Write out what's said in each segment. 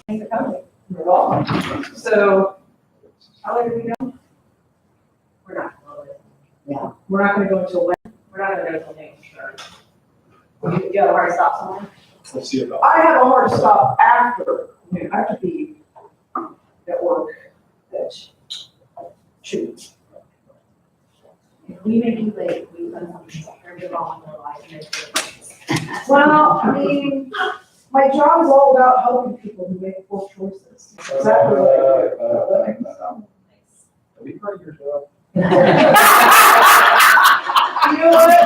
Thanks for coming. You're welcome. So, how late are we going? We're not going to, Yeah. We're not gonna go until when? we're not going to go until things start. Do you have a hard stop somewhere? We'll see about. I have a hard stop after, I have to be at work at 2. If we make you late, we've done something, we're going on in their life and it's. Well, I mean, my job is all about helping people who make poor choices. Exactly what It'll be part of your job. You know what?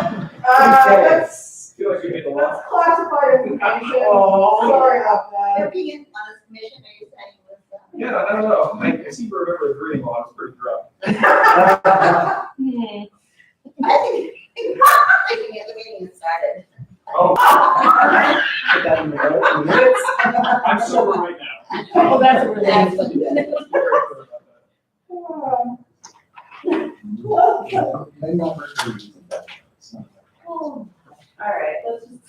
That's I feel like you made a lot. classified information. Oh. Sorry about You're that. being on this commission, are you saying with, Yeah, I don't know. I seem to remember agreeing while I was pretty drunk. I think the meeting has started. Oh, Put that in the minutes. I'm sober right now. Oh, that's what it That's is. what it is. Very clear about All right, let's just,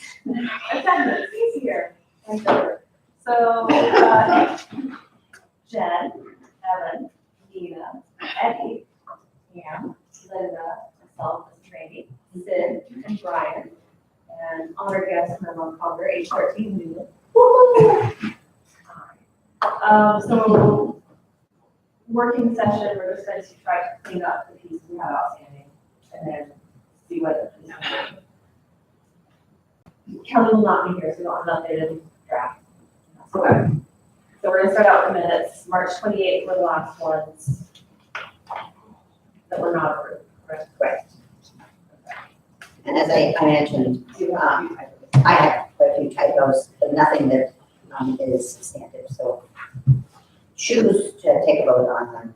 attendance, he's here. I'm sure. So, Jen, Evan, Dina, Eddie, Pam, Linda, myself, Ms. Randy, Sid, and Brian, and honored guest, my mom Conger, age 13, new. So, working session, we're just going to try to clean up the pieces we have outstanding, and then see what. Kelly will not be here, so we don't have an updated draft. Okay. So we're gonna start out with the minutes. March 28th were the last ones that were not approved. Right. And as I mentioned, I have quite a few typos, but nothing that is substantive, so choose to take a vote on them.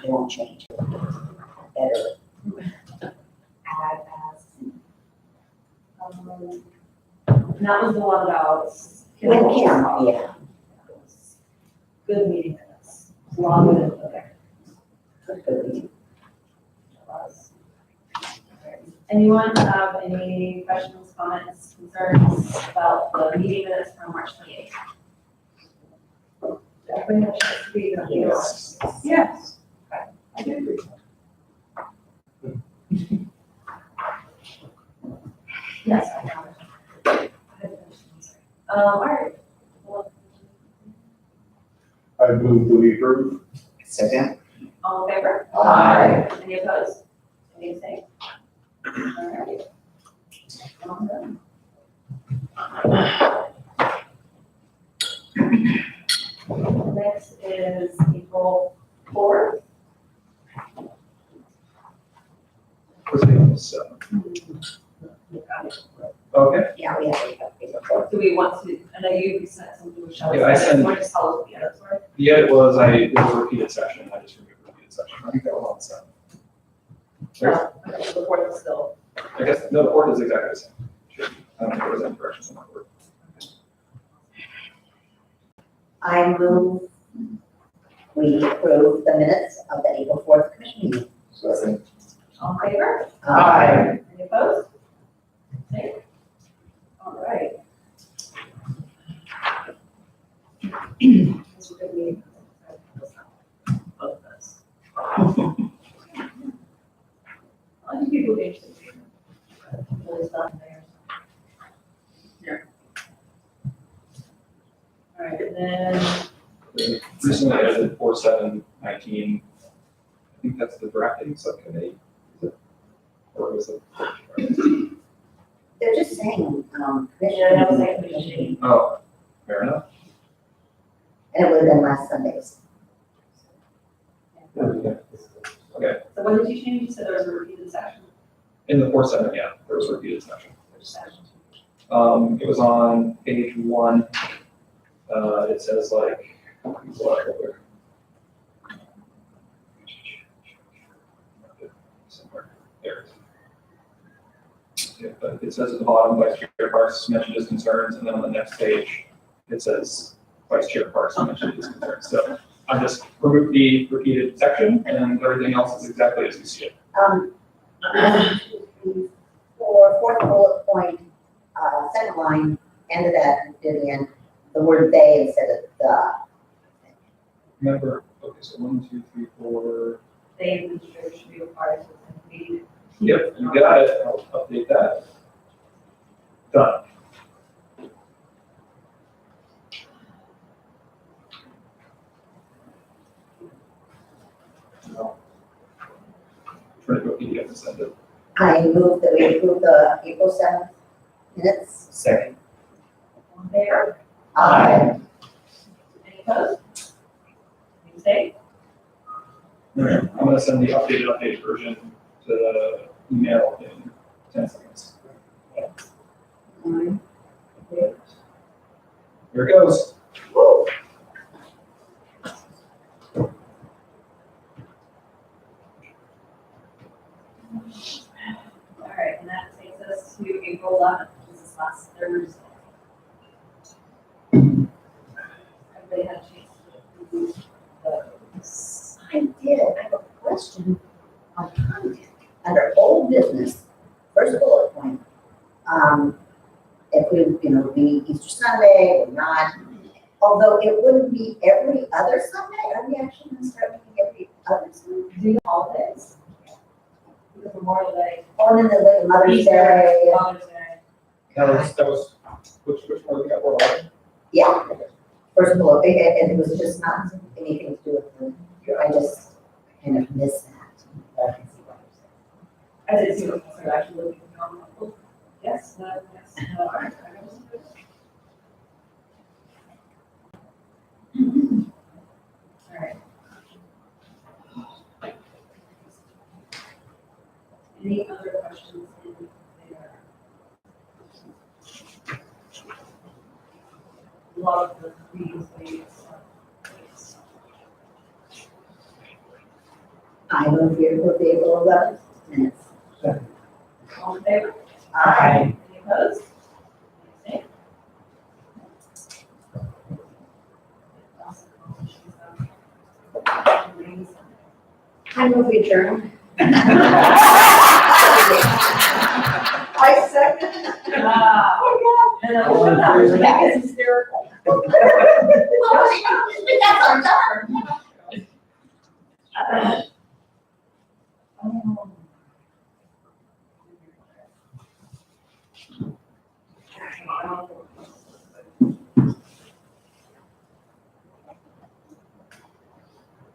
They won't change. Better. Add as. And that was the one about. When Kim, yeah. Good meeting minutes. Long with it, okay. Good meeting. It was. Anyone have any questions, comments, concerns about the meeting minutes from March 28th? Everybody have a chance to read them? Yes. Yes. I did agree. Yes, I have it. All right. Well, I move that we approve. Second. all in favor? Aye. Any opposed? Any abstained? All right. All done. Next is April 4th. Was it April 7th? Okay. Yeah, we have. Do we want to, I know you sent something to Shelley. Yeah, I sent- Want to just tell us the edits were? The edit was it was a repeated section. I just removed the repeated section. I think that was on 7. Okay, so the 4th is still. I guess, no, the board is exactly the same. Sure. I don't think there was any corrections on that board. I move we approve the minutes of the April 4th commission meeting. Second. All in favor? Aye. Any opposed? Okay. All right. This is a good meeting. Both of us. I think people will be interested. Really stuff there. Here. All right, and then, We recently edited 4719. I think that's the drafting subcommittee. Is it? Or was it? They're just saying, yeah, that was commission, like a commission. Oh, fair enough. and it would have been last Sundays. Okay. So when did you change? You said there was a repeated section. In the 47, yeah, there was a repeated section. It was on page 1. It says like, somewhere there. Yeah, but it says at the bottom, Vice Chair Parks mentioned his concerns, and then on the next page, it says Vice Chair Parks mentioned his concerns. So I just removed the repeated section, and everything else is exactly as you see it. 1, 2, 3, 4, fourth bullet point, second line, end of that, Vivian, the word they instead of the. Remember, okay, so 1, 2, 3, 4. They administrator should be required to attend the meeting. Yep, you got it. I'll update that. Done. Try to go PDF and send it. I move that we approve the April 7th minutes. Second. All in favor? Aye. Any opposed? Any abstained? I'm gonna send the updated version to the email in 10 seconds. Here it goes. All right, and that takes us to April 11th, which is this last Thursday. Everybody had a chance to review those. I did, I have a question on content, under old business, first bullet point. If we, be Easter Sunday or not, although it wouldn't be every other Sunday, are we actually gonna start making every other Sunday? Do the holidays. The Memorial Day. Oh, and then the like Mother's Easter, Day, Father's Day. That was, which one we got, what order? yeah, first bullet, and it was just not anything to do with the, I just kind of missed that. But I can see what you're saying. I did see what was actually looking on. Yes, no, yes, no. I got it. All right. Any other questions in there? A lot of the readings ways. I move here for the April 11th minutes. All in favor? Aye. Any opposed? Any abstained? I move we adjourn. I second. Oh, God. And then All in that was favor? that is hysterical. That's our turn.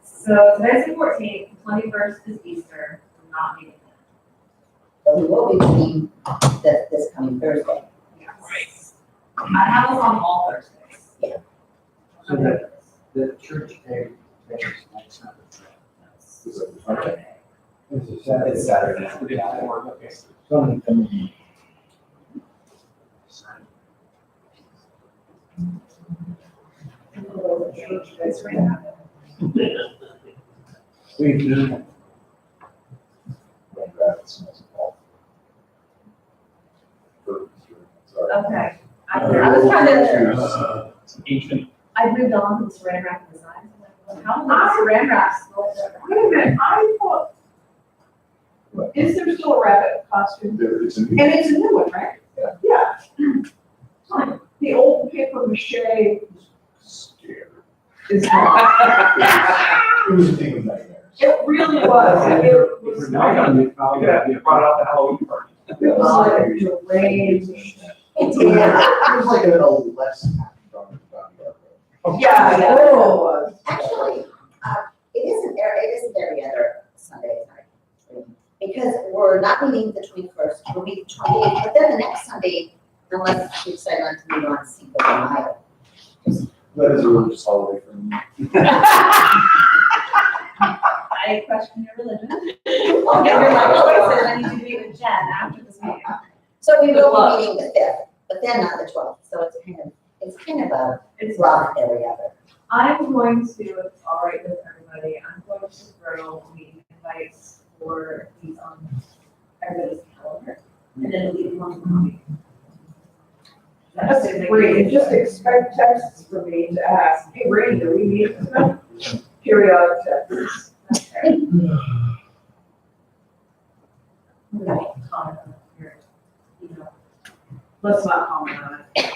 So today's the 14th, 21st is Easter, we're not meeting But we will be meeting this coming Thursday. then. I have us on all Thursdays. Yeah. So the church day, is next Sunday. Okay. It's Saturday. We did four, okay. Something coming. That's right. We do. Okay. I was trying to, It's ancient. I moved on from saran wrap designs. I'm like, how many saran wraps? Wait a minute, I thought, is there still a rabbit costume? It's a And it's a new one, right? Yeah. Yeah. The old paper mache Scared. is. It was a thing of nightmares. It really was. It was Now I'm gonna be We could brought out the Halloween party. It was like deranged. It It was like a less happy dog. Yeah, yeah, it was. Actually, it isn't every other Sunday night. Because we're not meeting the 21st, we'll meet the 28th, but then the next Sunday, unless we decide not to meet on Cinco de Mayo. That is a religious holiday for me. I question your religion. And you're like, oh, wait a second, I need you to meet with Jen after this meeting. So we Good will luck. be meeting the 5th, but then not the 12th, so it's kind of a It's rough every other. I'm going to, if it's all right with everybody, I'm going to throw meeting invites for these on everybody's calendar, and then leave them on the copy. That's great. And just expect texts from me to ask, hey, Randy, do we need periodic texts? Okay. Okay. Comment on your email. Let's not comment on it.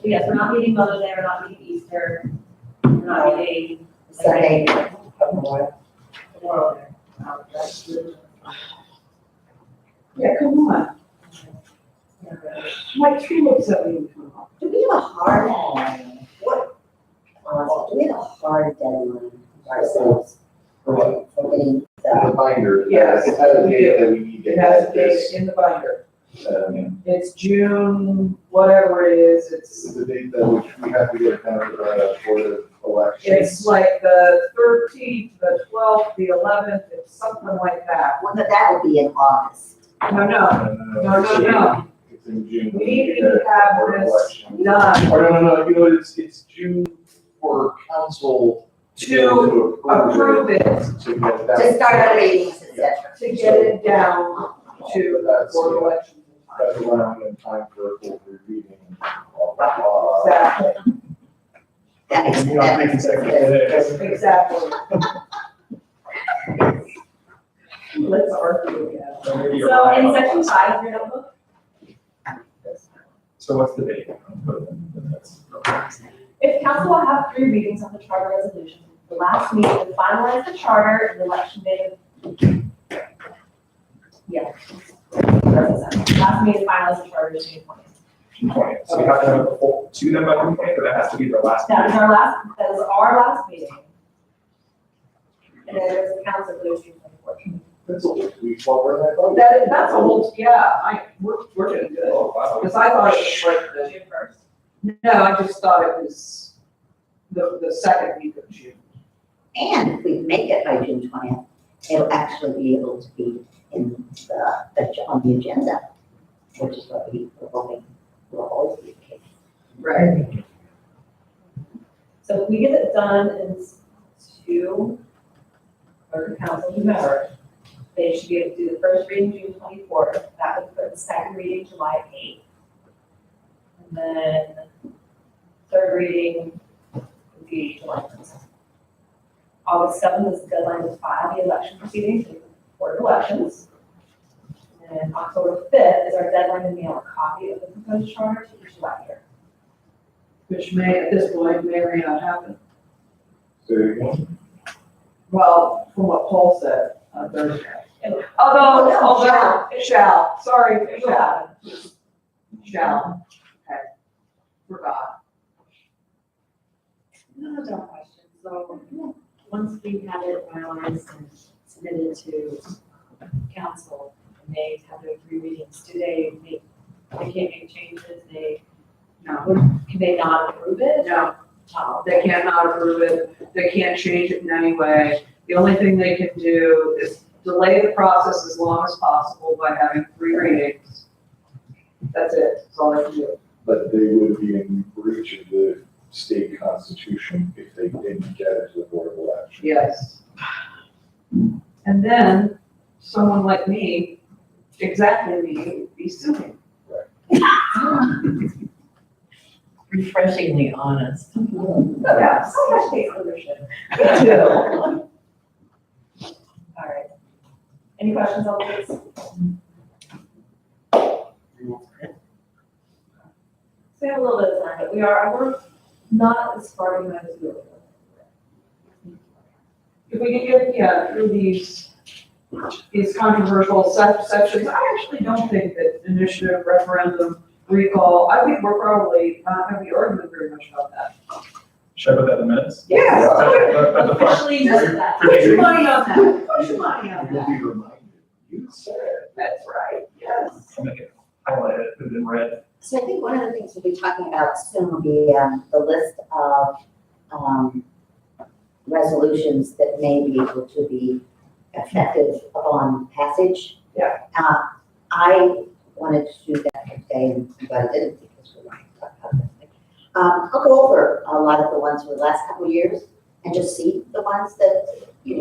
Yes, we're not meeting Mother's Day, we're not meeting Easter, we're not meeting Sunday. Memorial Day. Yeah, come on. My tree looks at me. Do we have a hard, what, do we have a hard deadline for ourselves for getting The the, binder. Yes, It has a date that we need to It has a have date this. in the binder. It's It's June, whatever it is, it's, the date that we have to get it done for the election. it's like the 13th, the 12th, the 11th, it's something like that. well, that would be in August. No, no, It's in June. We need to get it have for this election. done Or no, you know, it's June for council to approve it, To get that. To start the readings, et cetera. to get it down to the board election. That's around in time for a full reading. Blah, blah, blah. Exactly, That makes, You know, three consecutive days. exactly. Let's argue again. So maybe you're So right in on section that. 5 of your notebook, So what's the date? if council will have 3 readings of the charter resolution, the last meeting to finalize the charter and the election day of. Yeah. Last meeting to finalize the charter is June 20th. June 20th. So we have to have a full, to them by June 20th, or that has to be their last. That is our last meeting. And then there's a council goes June 24th. That's a week longer than I thought. That's a whole, yeah, we're doing good. Oh, wow. Because I thought it was like the, June 1st. no, I just thought it was the second week of June. and if we make it by June 20th, it'll actually be able to be in on the agenda, which is what we're hoping will always be the case. Right. So if we get it done in 2, or the council, whomever, they should be able to do the first reading June 24th. That would put the second reading July 8th. And then third reading would be July 1st. August 7th is the deadline to file the election proceedings with the Board of Elections. And October 5th is our deadline to mail a copy of the proposed charter to each elector. Which may, at this point, may or may not happen. So, again, Well, from what Paul said on Thursday. And- Although, shall, sorry, shall. Okay. Forgot. Another question, so, once we have it finalized and submitted to council, and they have their 3 readings, they can't make changes, can they not approve it? No, Oh, they cannot approve it. They can't change it in any way. The only thing they can do is delay the process as long as possible by having 3 readings. That's it. That's all they can do. but they would be in breach of the state constitution if they didn't get it to the board of election. Yes. And then someone like me, exactly me, would be suing. refreshingly honest. Yeah, so much take ownership. Me too. All right. Any questions on this? So we have a little bit of time, but we're not as far behind as we were. If we can get, through these controversial sections, I actually don't think that initiative, referendum, recall, I think we're probably not gonna be arguing very much about that. Should I put that in the minutes? Yeah. At the front. Officially note that. Put your money on that, put your money on You'll that. be reminded, you said it. That's right, yes. I'll make it, highlight it, put it in red. So I think one of the things we'll be talking about soon will be the list of resolutions that may be able to be effective upon passage. Yeah. I wanted to do that today, but I didn't because we wanted to talk about this. I'll go over a lot of the ones from the last couple of years and just see the ones that, seem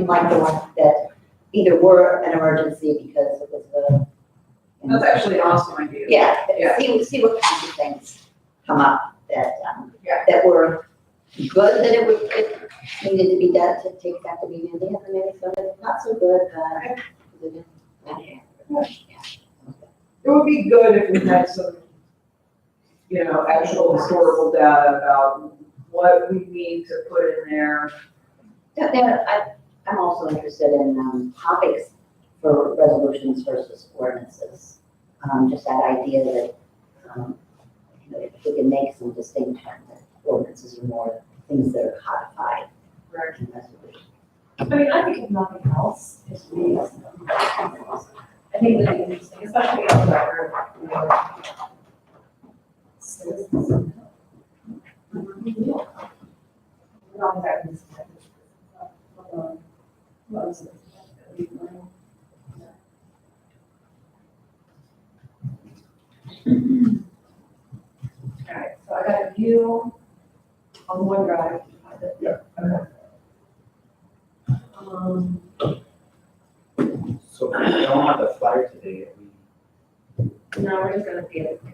like the ones that either were an emergency because it was That's actually an awesome idea. yeah, Yeah. see what kinds of things come up that, Yeah. that were good, that it needed to be done, to take that to be, and the other maybe some of not so good, It would be good if we had some actual historical data about what we need to put in there. I'm also interested in topics for resolutions versus ordinances. Just that idea that, if we can make some distinction, that ordinances are more things that are codified in resolutions. I mean, I think if nothing else, it's really, I think that'd be interesting, especially on the record, citizens. Not exactly. Alright, so I got a view on OneDrive. Yeah. Okay. So if we don't have the flyer today, No, we're just gonna be able to.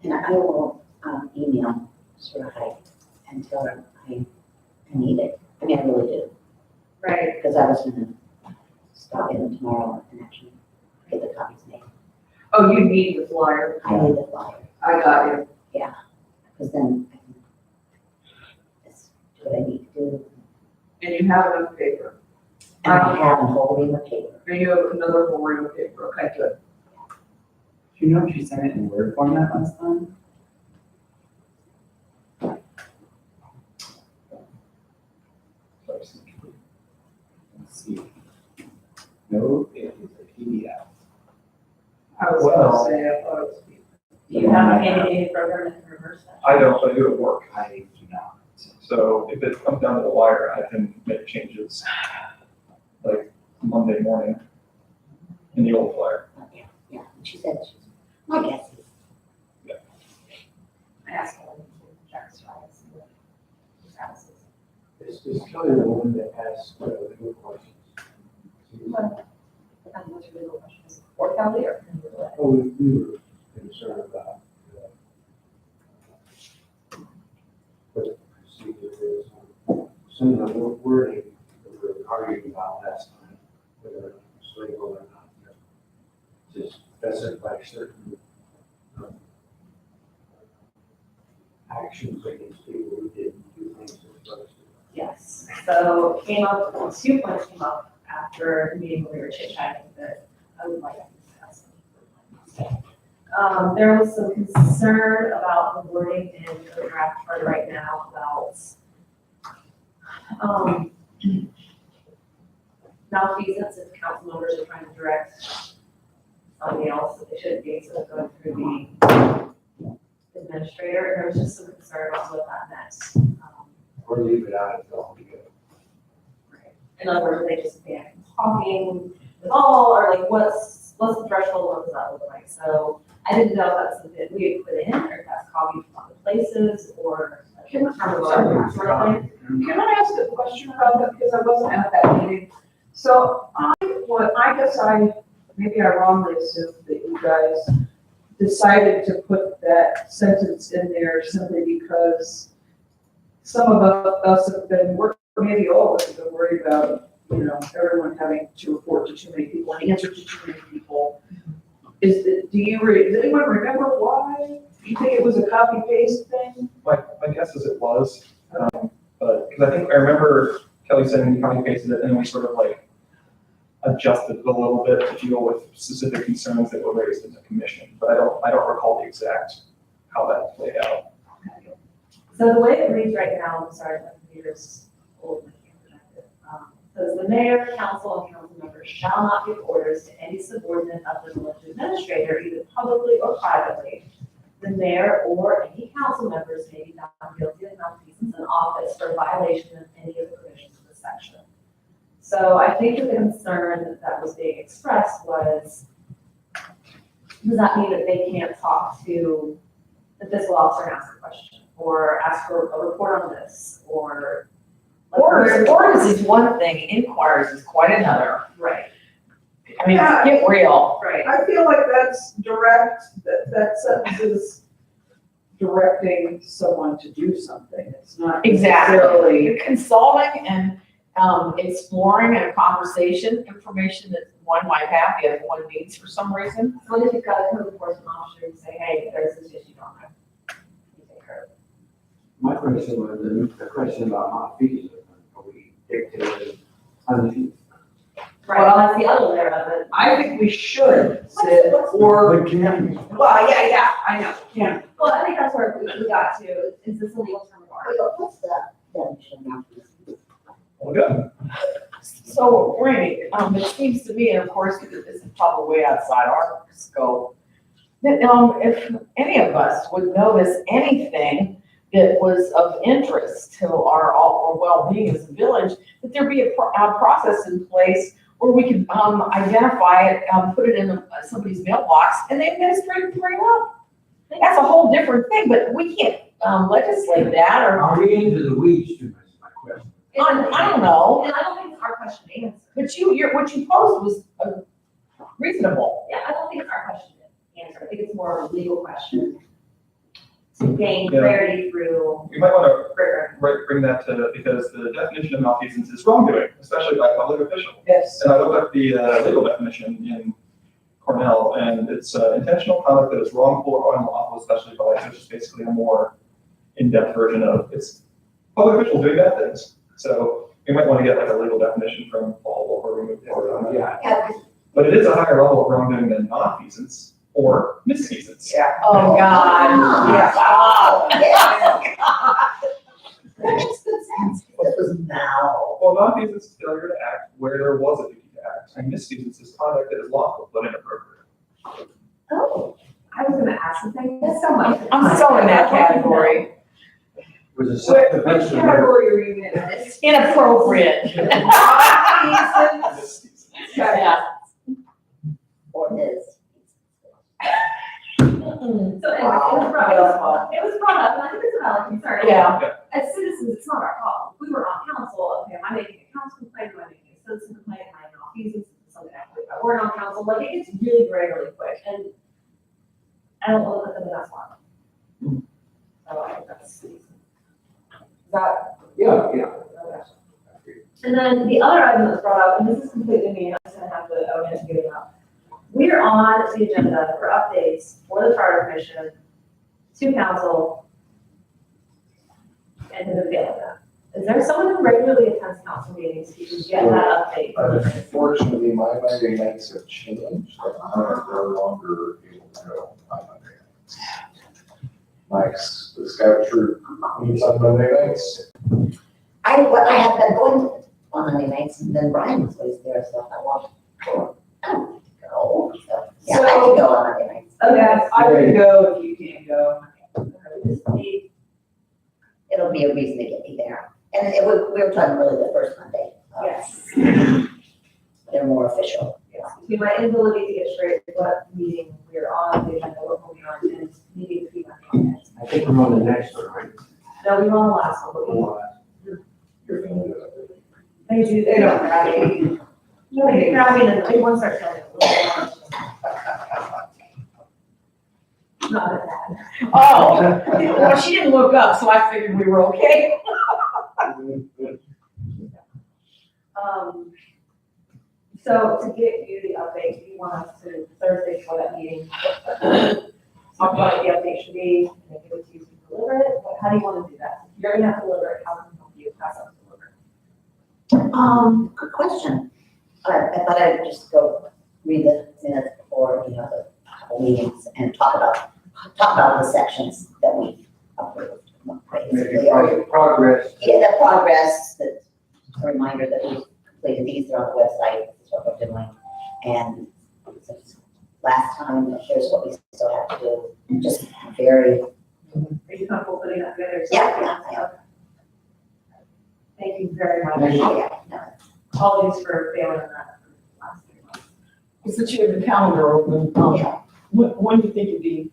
And I will email Surajai and tell her I need it. I mean, I really do, Right, because I was gonna stop in tomorrow and actually get the copies made. Oh, you need the flyer. I need the flyer, I got you. because then I can just do what I need to do. And you have enough paper. And I have a whole ream of paper. And you have another whole reel of paper. Okay, good. do you know if she sent it in Word format last time? Let's see. No, it is a PDF. I was gonna say, I thought it was. do you have any program that can reverse that? I don't, but I do it at work. I do not. So if it comes down to the wire, I can make changes like Monday morning in the old flyer. Yeah, and she said, my guess is, I asked her when she checks, right, see what she asks. Is Kelly the one that has legal questions? What's your legal question? Is it for Kelly or? Oh, we were concerned about what the procedure is. Some of the wording that we were arguing about last time, whether it's legal or not. To specify certain actions against people who didn't do things they're supposed to. Yes, so came up, 2 points came up after the meeting where we were chit chatting that I would like to discuss. There was some concern about the wording in the draft charter right now about malfeasance if council members are trying to direct somebody else that they shouldn't be, so going through the administrator. There was just some concern about what that meant. Or leave it out of it altogether. In other words, they just ban talking at all, or like what's the threshold, what does that look like? So I didn't know if that's something that we had put in, or if that's copied from other places, or. Can I ask a question about that, because I wasn't at that meeting? So maybe I wrongly assumed that you guys decided to put that sentence in there simply because some of us have been working, maybe all of us have been worried about, everyone having to report to too many people and answer to too many people. Does anyone remember why? Do you think it was a copy paste thing? My guess is it was, but, because I remember Kelly saying we copy pasted it and we sort of like adjusted it a little bit to deal with specific concerns that were raised in the commission, but I don't recall the exact how that played out. So the way it reads right now, I'm sorry, my computer's old, I can't project it. Says the mayor, council, and council members shall not give orders to any subordinate of the village administrator, either publicly or privately. The mayor or any council members may be found guilty of malfeasance in office for violation of any of the provisions of the section. So I think that the concern that was being expressed was, does that mean that they can't talk to the fiscal officer and ask a question, or ask for a report on this, or? like, Orders is one thing, inquiries is quite another. Right, I mean, Yeah. get real. right. I feel like that's direct, that sentence is directing someone to do something. It's not Exactly. necessarily. You're consulting and exploring and a conversation, information that one might have, the other one needs for some reason. What if you've got a code enforcement officer and say, hey, there's this issue on there? You take care of it. My question was, the question about hot fees, are we dictating on the Right, well, that's the other layer of it. I think we should sit, or, But can, well, yeah, I know, yeah. Well, I think that's where we got to, is this a legal term of art? What's the definition now? Well, good. So, Randy, it seems to me, and of course, this is probably way outside our scope, that, if any of us would notice anything that was of interest to our well-being as a village, that there be a process in place where we can, identify it, put it in somebody's mailbox, and they administrate it right up. That's a whole different thing, but we can't, legislate that, or, Are we into the weeds too much, is my question? I don't know. And I don't think it's our question to answer. But what you posed was reasonable. Yeah, I don't think it's our question to answer. I think it's more of a legal question to gain Yeah. clarity through You might want rigor. to bring that to, because the definition of malfeasance is wrongdoing, especially by a public official. Yes. And I looked up the legal definition in Cornell, and it's intentional conduct that is wrongful or unlawful, especially by, which is basically a more in-depth version of, it's public officials doing bad things. So you might want to get like a legal definition from Paul before we move forward on that. Yeah, Yeah, But it is a higher level of wrongdoing than malfeasance or misfeasance. Yeah. Oh, God. Yeah. Wow. yeah. That makes good sense. This was now. Well, malfeasance is failure to act where there was a duty to act, and misfeasance is conduct that is lawful but inappropriate. Oh, I was gonna ask the thing, that's so much. I'm so in that category. was it Which self-defense or murder? category are you in? Inappropriate. Yeah. or his. So anyway, it was brought up, and I think it's a valid concern. Yeah. As citizens, it's not our problem. If we were on council, okay, am I making a council complaint, am I making a citizen complaint, am I in malfeasance, is it something I have to do if I weren't on council, like, it gets really gray really quick, and I don't want to put them in that spot. So I think that's, that, Yeah, yeah. and then the other item that was brought up, and this is completely me, and I'm just gonna have to own it and give it up. We are on the agenda for updates for the charter commission to council and to the failing that. Is there someone who regularly attends council meetings who can get that update? unfortunately, my Monday nights have changed, I'm no longer able to go on Monday nights. The scout troop meets on Monday nights. I have been going on Monday nights, and then Brian was always there, so I want to go. So, yeah, I can go on Monday nights. Okay, I can go if you can't go. We just need- It'll be a reason to get me there. And we were talking really the first Monday. Yes, They're more official. between my inability to get straight to what meeting we're on, the agenda, what we'll be on, and needing to be on it. I think we're on the next one, right? No, we were on the last one, but we, You're gonna do that. they do, they don't grab me. No, they grab me and then once start telling me. Not as bad. Oh, well, she didn't look up, so I figured we were okay. So to get you the update, you want us to Thursday before that meeting, talk about what the update should be, and then give it to you to deliver it, but how do you want to do that? You're gonna have to deliver it, how can we help you pass on deliver? Good question. I thought I'd just go read the minutes before, the couple meetings and talk about the sections that we approved. Maybe progress. Yeah, the progress, that, a reminder that we completed these are on the website, this is what we're doing. And since last time, here's what we still have to do, just very, Are you comfortable putting that together? yeah. Thank you very much. No. Apologies for failing that last 3 months. Since you have the calendar open, Yeah. when do you think you'd be,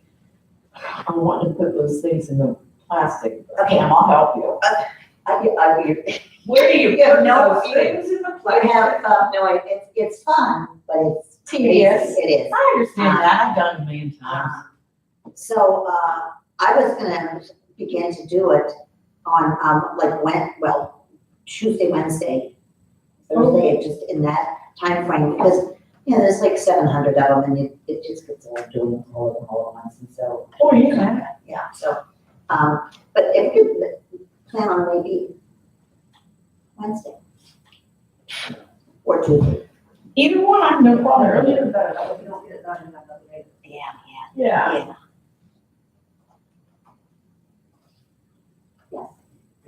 I'm wanting to put those things in the plastic. Okay. I'll help you. Where do you have put no those things in the I plastic? have, no, it's fun, but it's Tedious. It is. I understand that, I've done it a million times. So, I was gonna begin to do it on, Tuesday, Wednesday, Thursday, just in that time frame, because, you know, there's like 700 of them, and it just gets old doing all of them all at once, and so, Oh, yeah. yeah, so, but if you plan on maybe Wednesday or Tuesday. Either one, I'm no problem. Earlier the better, but if we don't get it done in another day. Yeah, Yeah.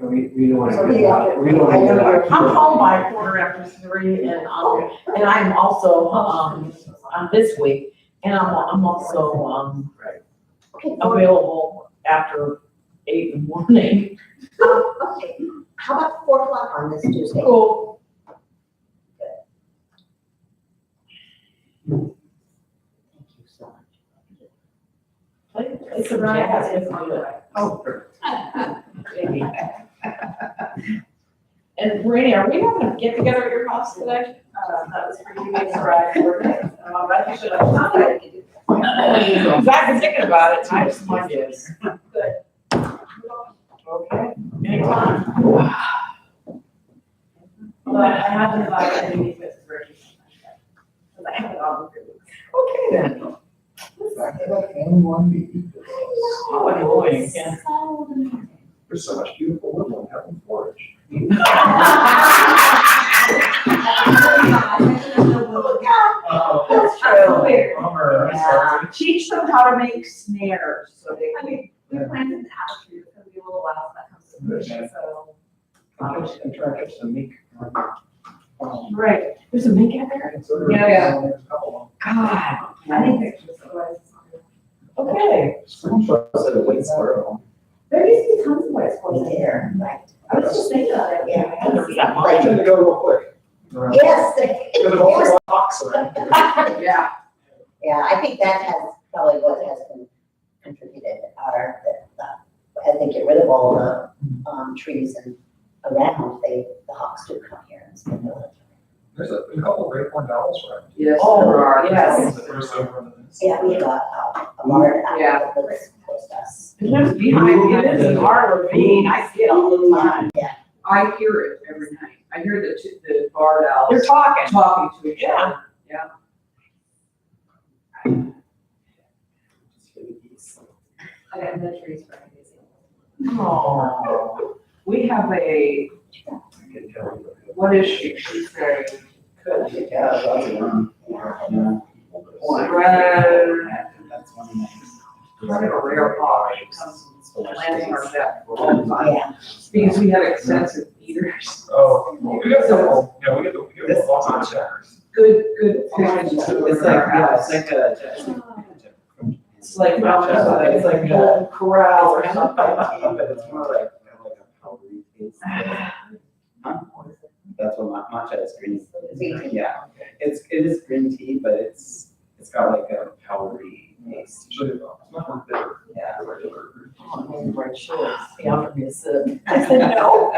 We don't want So to. we are- We don't I know want you're- to. I'm home by 3:15 and I'm also, on this week, and I'm also, Okay, available after 8 in the morning. okay, how about 4 o'clock on this Tuesday? Cool. Thank you so much. It's a jazz, it's good. Oh, Maybe. And Rainey, are we having a get together at your house today? That was for you guys, right? I think should have. Because I've been thinking about it, and I just want to. Okay, anytime. But I haven't invited any meetings with Ricky. Because I haven't gone through. Okay then. Oh, annoying, yeah. There's so much beautiful woodland having forage. That's true. Bummer, I'm sorry. Teach them how to make snares, so they I mean, we planted the apple tree, it's gonna be a little while, so that comes to fruition, so. I'm trying to catch the mink. Right. There's a mink out there? Yeah. There's a couple God. I think pictures, otherwise it's not good. Okay. of them. Wait for There used to be tons of white squirrels in there, there. right. I was just thinking of it. Yeah. I never got I mine. tend to go real quick. Yes. There's a whole box around. Yeah. Yeah, I think that has probably what has been contributed, are that, as they get rid of all the, trees and around, the hawks do come here and spend a lot of time. There's a couple of great horned owls around. Yes, Oh, there are. yes. That are so over the- Yeah, we have a large Yeah. owl that's close to us. It lives behind me, it is in our ravine, I see it all the time. I hear it every night. I hear the barred owls They're talking. talking to each other. I got no trees for any. Oh. We have a, what is she? She's a kind of a rare hawk. She comes and lands on our deck all the time. Yeah. Because we have extensive eaters. Oh, well, we got some, yeah, we get lots of checkers. Good fishing. It's like, yeah, it's like a, It's like, It's like a- a corral or something. but it's more like a powdery taste. Huh? That's what matcha is, green. Green tea. Yeah, it is green tea, but it's got like a powdery taste. Usually, it's not more bitter. Yeah. than regular. Where she is, he offered me a sip. I said, no.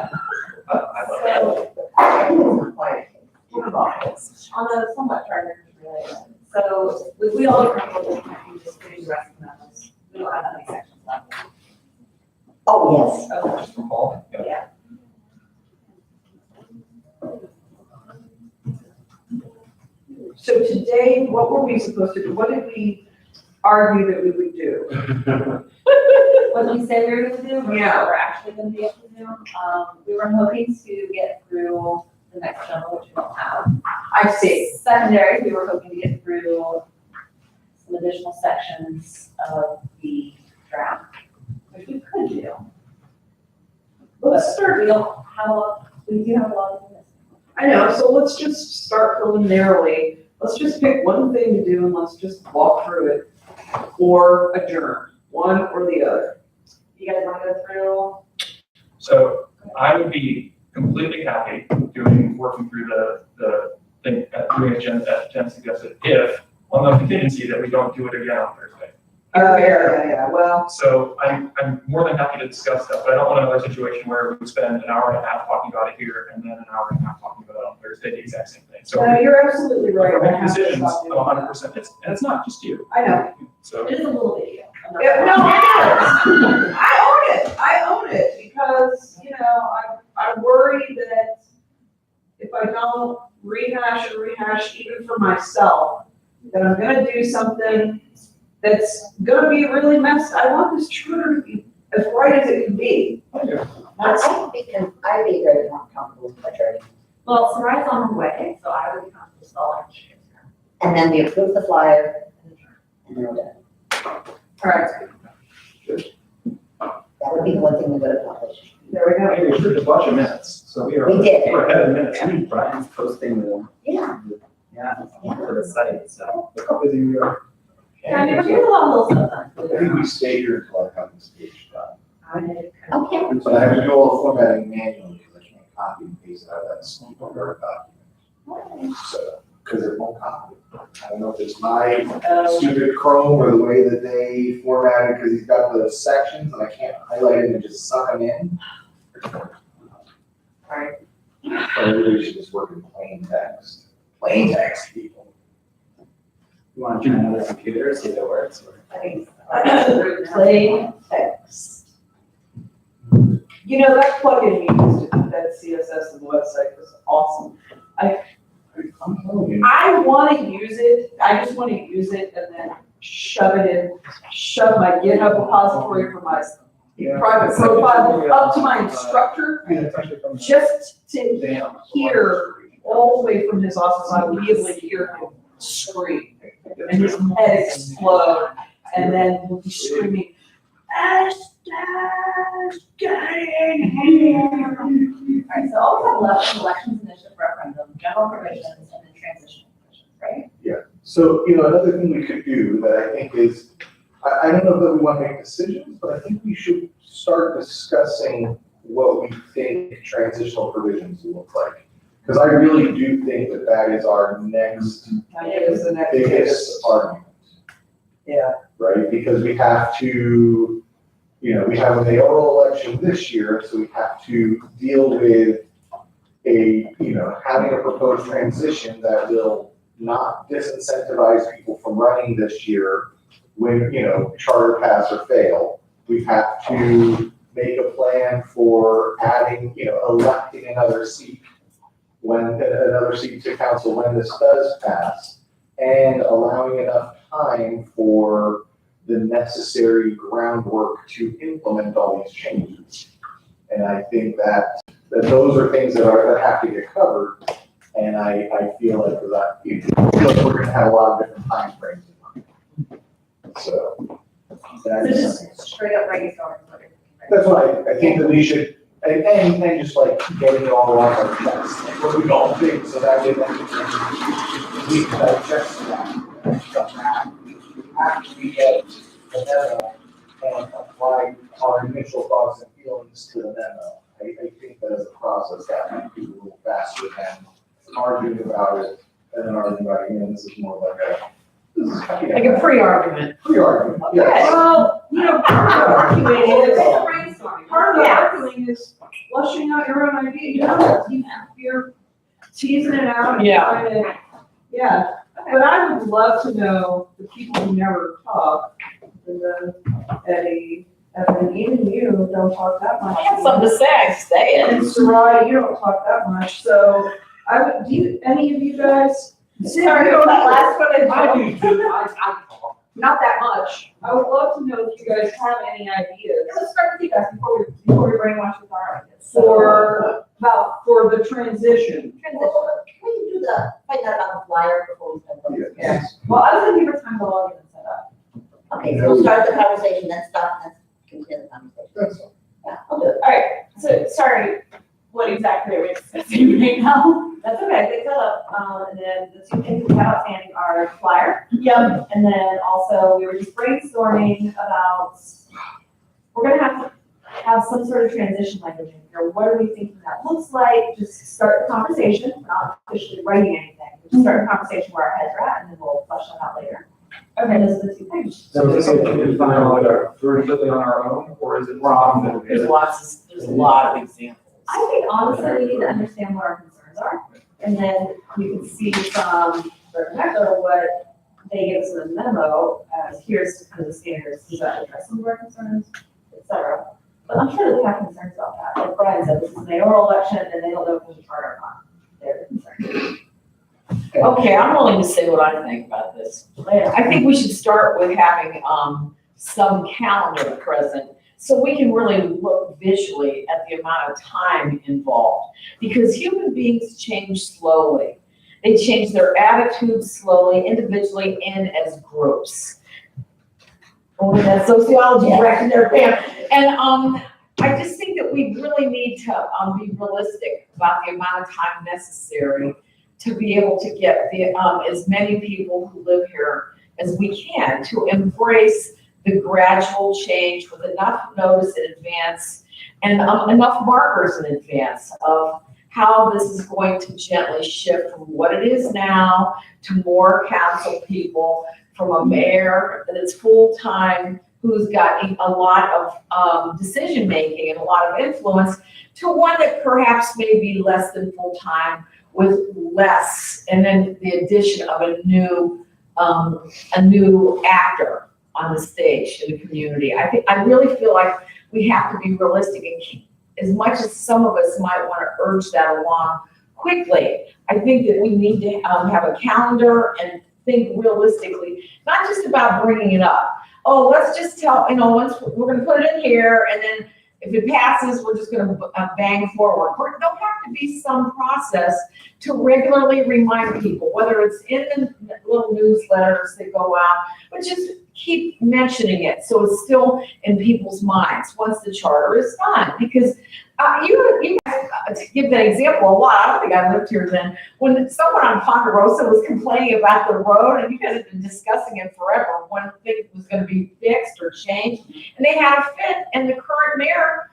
I love it. On a somewhat charter related, so we all agree with this, we just do the rest of them. We don't have any sections left. Oh, yes. Okay. Just from Paul, yeah. Yeah. So today, what were we supposed to do? What did we argue that we would do? What did we say we were gonna do, versus Yeah. what we're actually gonna be able to do? We were hoping to get through the next general, which we don't have. I see. Secondary, we were hoping to get through some additional sections of the draft, which we could do. Let's But we don't have a lot, we do have a lot of this. I know, so let's just start preliminarily. Let's just pick one thing to do and let's just walk through it or adjourn, one or the other. You guys wanna go through? So I would be completely happy working through the thing, doing agenda, as Jen suggested, if, on the contingency that we don't do it again on Thursday. Yeah, well, So I'm more than happy to discuss that, but I don't want another situation where we spend an hour and a half talking about it here and then an hour and a half talking about it on Thursday, the exact same thing. So you're absolutely right. we're I making have to decisions stop doing that. 100%, and it's not just you. I know. So. It is a little video. I'm not Yeah, gonna no, lie. I own it because, I worry that if I don't rehash and rehash even for myself, that I'm gonna do something that's gonna be really messed. I want this charter to be as right as it can be. That's, I'd be very comfortable with majority. Well, Sarai's on her way, so I would be comfortable installing. And then we approve the flyer, and then we're done. all right, That would be the one thing we would accomplish. there we go. Hey, we approved a bunch of minutes, so we are, We did. we're ahead of minutes. And Brian's posting the, Yeah. yeah, for the site, so. Look how busy we are. I never do a lot of little stuff I think we stay here until I have this page done. done. Okay. But I have to do all the formatting manually because I can't copy and paste it out of that small Word document. So, because it won't copy. I don't know if it's my stupid Chrome or the way that they formatted, because he's got the sections and I can't highlight it and just suck them in. Right. I really should just work in plain text. Plain text, people. You want to try another computer, see if it works, or? Plain text. You know, that plugin you used to do that CSS in the website was awesome. I'm telling you. I want to use it, I just want to use it and then shove my GitHub repository for my Yeah. private profile up to my instructor, Yeah, it's actually from the just to dam. hear all the way from his office, I would be able to hear him scream and his head explode, and then he'll be screaming, Estes, get in here! Alright, so all we have left is elections, initiative, referendum, general provisions, and then transition provisions, right? So, another thing we could do that I think is, I don't know that we want to make decisions, but I think we should start discussing what we think transitional provisions look like. Because I really do think that that is our next It was the next. biggest argument. Yeah. Right, because we have to, we have a mayoral election this year, so we have to deal with having a proposed transition that will not disincentivize people from running this year when, charter pass or fail. We have to make a plan for adding, electing another seat to council when this does pass, and allowing enough time for the necessary groundwork to implement all these changes. And I think that those are things that have to get covered, and I feel like we're gonna have a lot of different time frames in mind. So, So just straight up brainstorm. that's why I think that we should, and just like getting it all off our chest, like what we all think, so that way then we can digest that and stuff after we get the memo and apply our initial thoughts and feelings to the memo. I think that as a process, that might be a little faster than arguing about it and then arguing about it, this is more Like a pre-argument. pre-argument, yes. Well, part of arguing is, Brainstorming. part of arguing is flushing out your own idea, you're teasing it out and Yeah. trying to, yeah. But I would love to know the people who never talk, and Eddie, and even you don't talk that much. I have something to say, I say it. And Sarai, you don't talk that much, so I would, any of you guys? Sorry, you don't that last one. I do too, I talk. Not that much. I would love to know if you guys have any ideas Let's start with you guys before we brainwash with our ideas. for the transition. Transition. Well, can we find out about the flyer before we start? voting? Yeah. Well, I was gonna give her time to log in and set up. Okay, so we'll start the conversation, then stop, then continue the conversation. That's all. Yeah, I'll do it. Alright, so, sorry, what exactly are we discussing right now? That's okay, they set up, and then the two things we have outstanding are flyer, Yep. and then also we were just brainstorming about, we're gonna have to have some sort of transition language in here. What are we thinking that looks like? Just start the conversation, not officially writing anything. Just start the conversation where our heads are at, and then we'll flesh that out later. Okay, those are the two things. So is this something we define on our own, or is it wrong? There's a lot of examples. I think honestly, we need to understand what our concerns are, and then we can see from Rebecca what they give us in the memo as here's kind of the standards, does that address some of our concerns, et cetera. But I'm sure that we have concerns about that, like Brian said, this is a mayoral election, and they don't know if there's a charter or not. their concern. Okay, I'm willing to say what I think about this. I think we should start with having, some calendar present, so we can really look visually at the amount of time involved. Because human beings change slowly. They change their attitudes slowly, individually and as groups. Oh, that sociology director there, Pam. And, I just think that we really need to, be realistic about the amount of time necessary to be able to get the, as many people who live here as we can to embrace the gradual change with enough notice in advance and enough markers in advance of how this is going to gently shift from what it is now to more council people, from a mayor that is full-time, who's got a lot of decision-making and a lot of influence, to one that perhaps may be less than full-time with less, and then the addition of a new actor on the stage in the community. I really feel like we have to be realistic and keep, as much as some of us might want to urge that along quickly, I think that we need to have a calendar and think realistically, not just about bringing it up. Oh, let's just tell, once we're going to put it in here, and then if it passes, we're just going to bang forward. There'll have to be some process to regularly remind people, whether it's in the little newsletters that go out, but just keep mentioning it so it's still in people's minds once the charter is done. Because you guys, to give that example a lot, I don't think I lived here then, when someone on Ponderosa was complaining about the road, and you guys have been discussing it forever, when things was going to be fixed or changed, and they had a fit, and the current mayor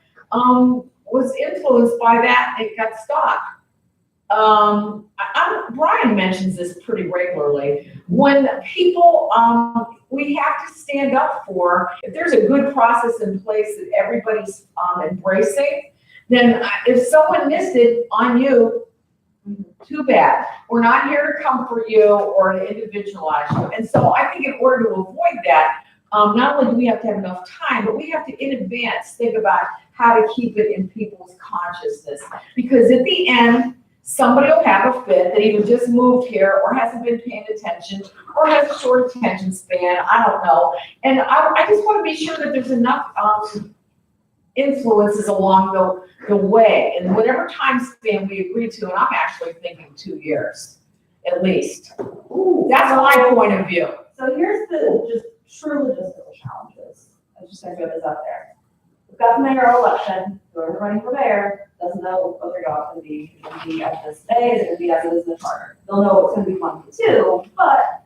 was influenced by that, it got stopped. Brian mentions this pretty regularly. When people, we have to stand up for, if there's a good process in place that everybody's embracing, then if someone missed it on you, too bad. We're not here to comfort you or to individualize you. And so I think in order to avoid that, not only do we have to have enough time, but we have to in advance think about how to keep it in people's consciousness. Because at the end, somebody will have a fit that either just moved here or hasn't been paying attention or has a short attention span, I don't know. And I just want to be sure that there's enough influences along the way, and whatever time span we agree to, and I'm actually thinking 2 years, at least. That's my point of view. So here's the just true logistical challenges. I'm just gonna throw this out there. We've got the mayoral election, whoever's running for mayor doesn't know what their job's gonna be. Is it gonna be at this day? Is it gonna be as it is in the charter? They'll know it's gonna be 1 to 2, but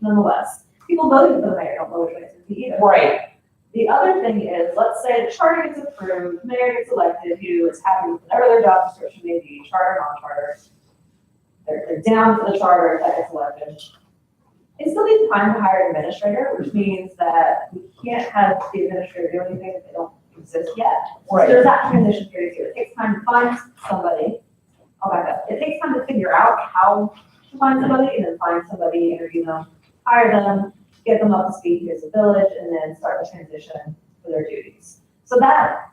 nonetheless, people voting for the mayor don't know which way it's gonna be either. Right. The other thing is, let's say the charter gets approved, the mayor gets elected, who is happy with whatever their job description may be, charter, non-charter. They're down for the charter if that gets elected. It still needs time to hire an administrator, which means that we can't have the administrator do anything if they don't exist yet. Right. So there's that transition period too. It takes time to find somebody. I'll back up. It takes time to figure out how to find somebody, and then find somebody, interview them, hire them, get them up to speed as a village, and then start the transition for their duties. So that,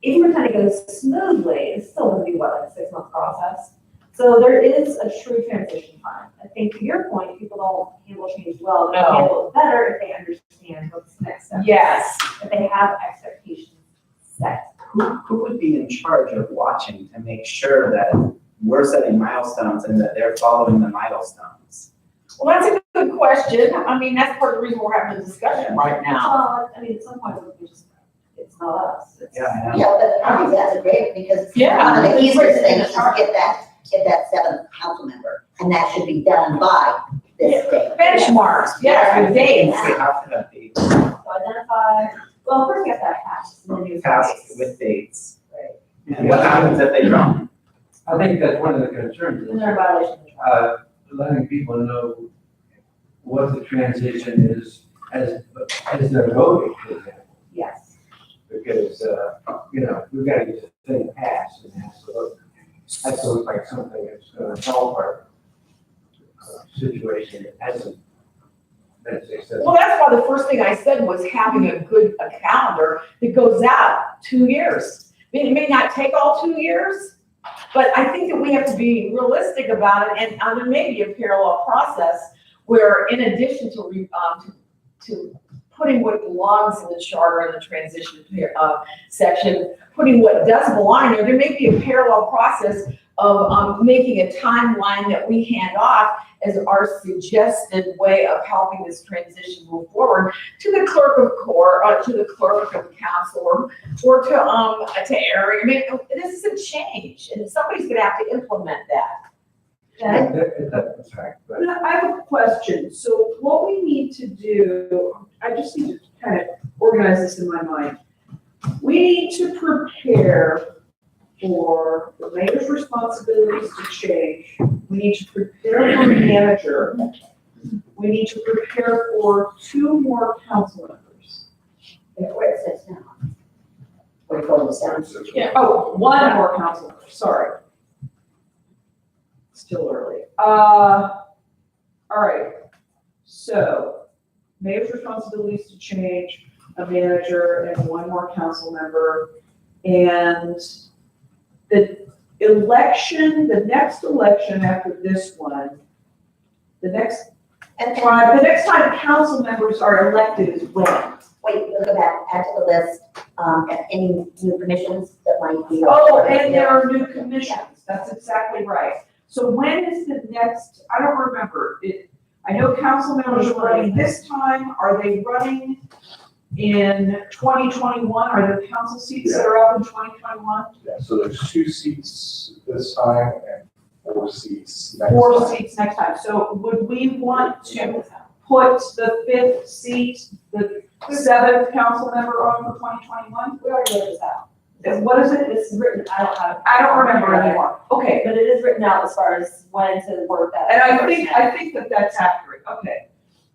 even if it goes smoothly, it's still gonna be like a 6-month process. So there is a true transition time. I think to your point, people don't handle change well, they No. handle it better if they understand what's the next step. Yes. If they have expectations set. Who would be in charge of watching to make sure that we're setting milestones and that they're following the milestones? Well, that's a good question. I mean, that's part of the reason we're having the discussion right now. Well, I mean, at some point, we just, it's not us. It's- Yeah, I know. Yeah, but I think that's a great, because Yeah. one of the easiest things is to get that 7th council member, and that should be done by this day. Benchmarks, yes, with dates. We have to have dates, So identify, well, first we have to have passed, and then use tasks dates. with dates. Right. And what happens if they don't? I think that's one of the concerns, And they're in violation of the charter. letting people know what the transition is as they're voting, for example. Yes. Because, we've got to get the thing passed and has to look, that looks like something that's going to solve our situation that hasn't been successful. Well, that's why the first thing I said was having a calendar that goes out 2 years. I mean, it may not take all 2 years, But I think that we have to be realistic about it, and there may be a parallel process where in addition to putting what belongs in the charter and the transition section, putting what does belong in there may be a parallel process of making a timeline that we hand off as our suggested way of helping this transition move forward to the clerk of court, to the clerk of council, or to Eric. I mean, this is a change, and somebody's gonna have to implement that. That's right, but I have a question. So what we need to do, I just need to kind of organize this in my mind. We need to prepare for the mayor's responsibilities to change. We need to prepare for a manager. We need to prepare for 2 more council members. Where it says now. We're going to sound. Oh, 1 more council member, sorry. Still early. All right. So, mayor's responsibilities to change, a manager, and 1 more council member. And the election, the next election after this one, the next time council members are elected is when? Wait, we'll go back, add to the list, any new commissions that might be. Oh, and there are new commissions, that's exactly right. So when is the next, I don't remember, I know council members are running this time, are they running in 2021? Are there council seats that are up in 2021? Yeah, so there's 2 seats this time and 4 seats next time. 4 seats next time, so would we want to put the 5th seat, the 7th council member on for 2021? We already wrote this out. What is it? It's written, I don't remember anymore. Okay, but it is written out as far as when to work that. and I think that that's accurate, okay.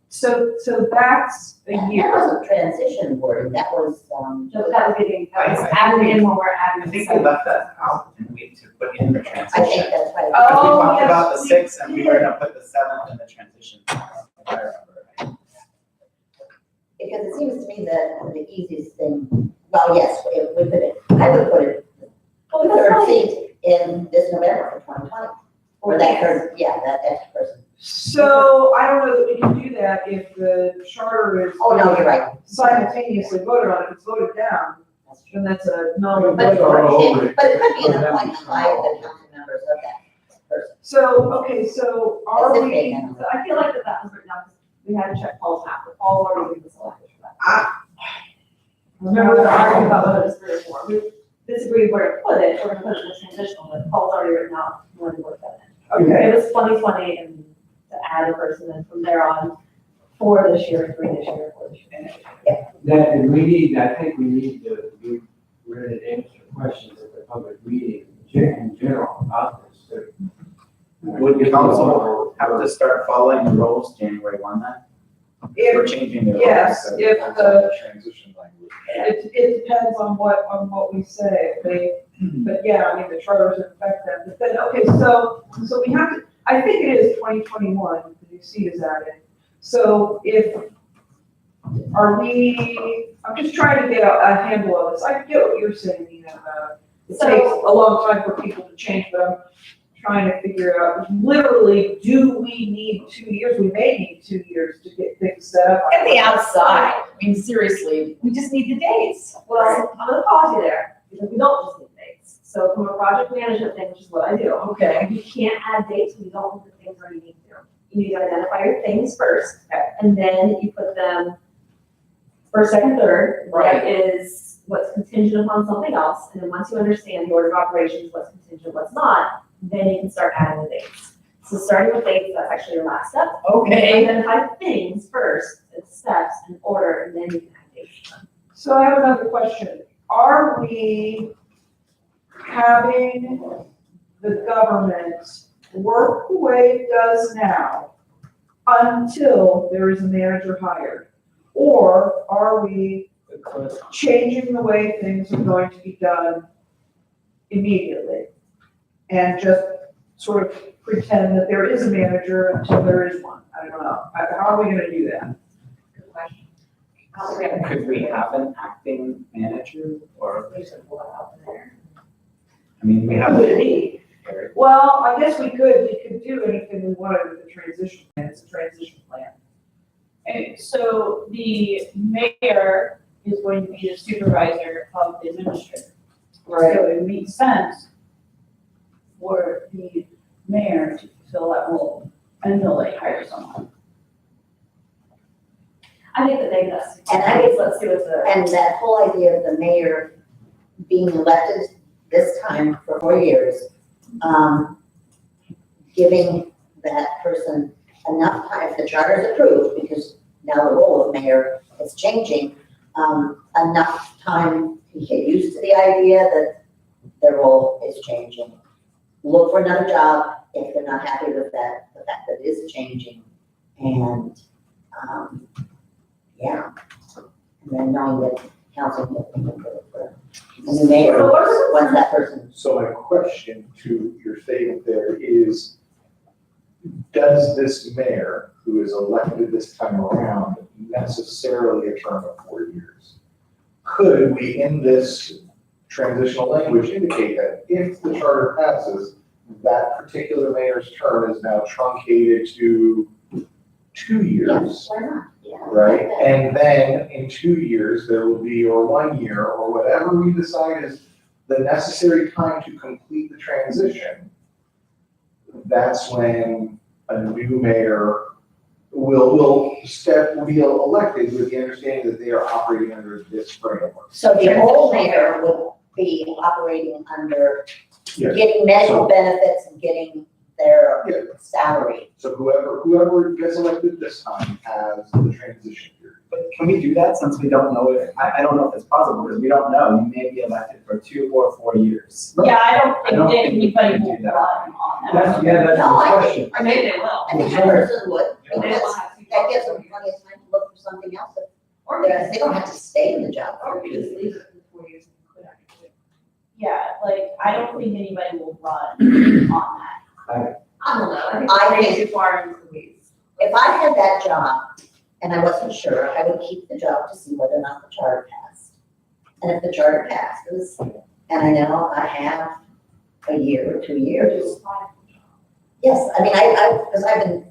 So that's a That year. wasn't transition word, that was, So that was getting, that was added in when we're adding. I think we left that out and we to put in the I think transition. that's right. Because we Oh, talked yes, about the we 6th and we were did. gonna put the 7th in the transition. If I remember right. Because it seems to me that the easiest thing, well, yes, if we put it, I would put it, the 3rd seat in this November for 2020. Or that third, yeah, that extra person. So I don't know that we can do that if the charter is. Oh, no, you're right. Simultaneously voted on, if it's voted down, That's true. then that's a null and But void. but it could be an appointment by the council members of that person. So, okay, so are As if we, they can. So I feel like that was written out, because we had to check Paul's map, but Paul already was selected for that. Remember the argument about whether it's 3 or 4, we disagreed where to put it, we're gonna put it in the transitional, but Paul's already written out when to work that in. okay, It was 2020 and to add a person, and from there on, 4 this year, 3 this year, 4 this year. that, and we need, I think we need to be ready to answer questions at the public meeting in general about this. too. Would the council have to start following the rules January 1 then? We're if, changing the rules. yes, so- if the, Transition language. it depends on what we say, but yeah, I mean, the charters affect them, but then, okay, so we have to, I think it is 2021, the new seat is added. So I'm just trying to get a handle on this, I get what you're saying, Nina, it So- takes a long time for people to change, but I'm trying to figure out, literally, do we need 2 years? We may need 2 years to get things set up. At the outside, I mean, seriously, we just need the dates. Well, I'm gonna pause you there, because we don't just need dates. So from a project management thing, which is what I do, Okay. you can't add dates when you don't put the things where you need to. You need to identify your things first, and then you put them first, second, third. Right. That is what's contingent upon something else, and then once you understand the order of operations, what's contingent, what's not, then you can start adding the dates. So starting with dates, that's actually your last step. Okay. Identify things first, and steps, and order, and then you can add dates. So I have another question. Are we having the government work the way it does now until there is a manager hired? Or are we changing the way things are going to be done immediately? And just sort of pretend that there is a manager until there is one? I don't know. How are we gonna do that? Good question. Could we have an acting manager or, We should pull that out there. I mean, we have. Could it be? Well, I guess we could do anything we wanted with the transition plan, it's a transition plan. And so the mayor is going to be the supervisor of the administrator. So it makes sense for the mayor to fill that role until they hire someone. I think that they best. And I think- Let's see what the. And that whole idea of the mayor being elected this time for 4 years, giving that person enough time, if the charter is approved, because now the role of mayor is changing, enough time to get used to the idea that their role is changing. Look for another job if they're not happy with that, the fact that it is changing. And, yeah. And then knowing that council will be good for a new mayor, So what are the once that person. So my question to your statement there is, does this mayor, who is elected this time around, necessarily a term of 4 years? Could we, in this transitional language, indicate that if the charter passes, that particular mayor's term is now truncated to 2 years? Yes, why not? Yeah. Right, and then in 2 years, there will be, or 1 year, or whatever we decide is the necessary time to complete the transition. That's when a new mayor will be elected with the understanding that they are operating under this framework. So the old mayor will be operating under Yeah. getting medical benefits and getting their Yeah. salary. So whoever gets elected this time has the transition period. But can we do that since we don't know if, I don't know if it's possible, because we don't know, you may be elected for 2 or 4 years. Yeah, I I don't don't think think anybody we will can do that. run on that. That's the No, I question. Or maybe they will. I think that person would, They because will have to. that gives them plenty of time to look for something else. Or They don't have to stay in the job. Or we just leave it for 4 years and quit after 2. Yeah, like, I don't think anybody will run on that. I don't know, I think I we're think- way too far into the weeds. If I had that job and I wasn't sure, I would keep the job to see whether or not the charter passed. And if the charter passes, and I know I have a year or 2 years. Yes, I mean, because I've been,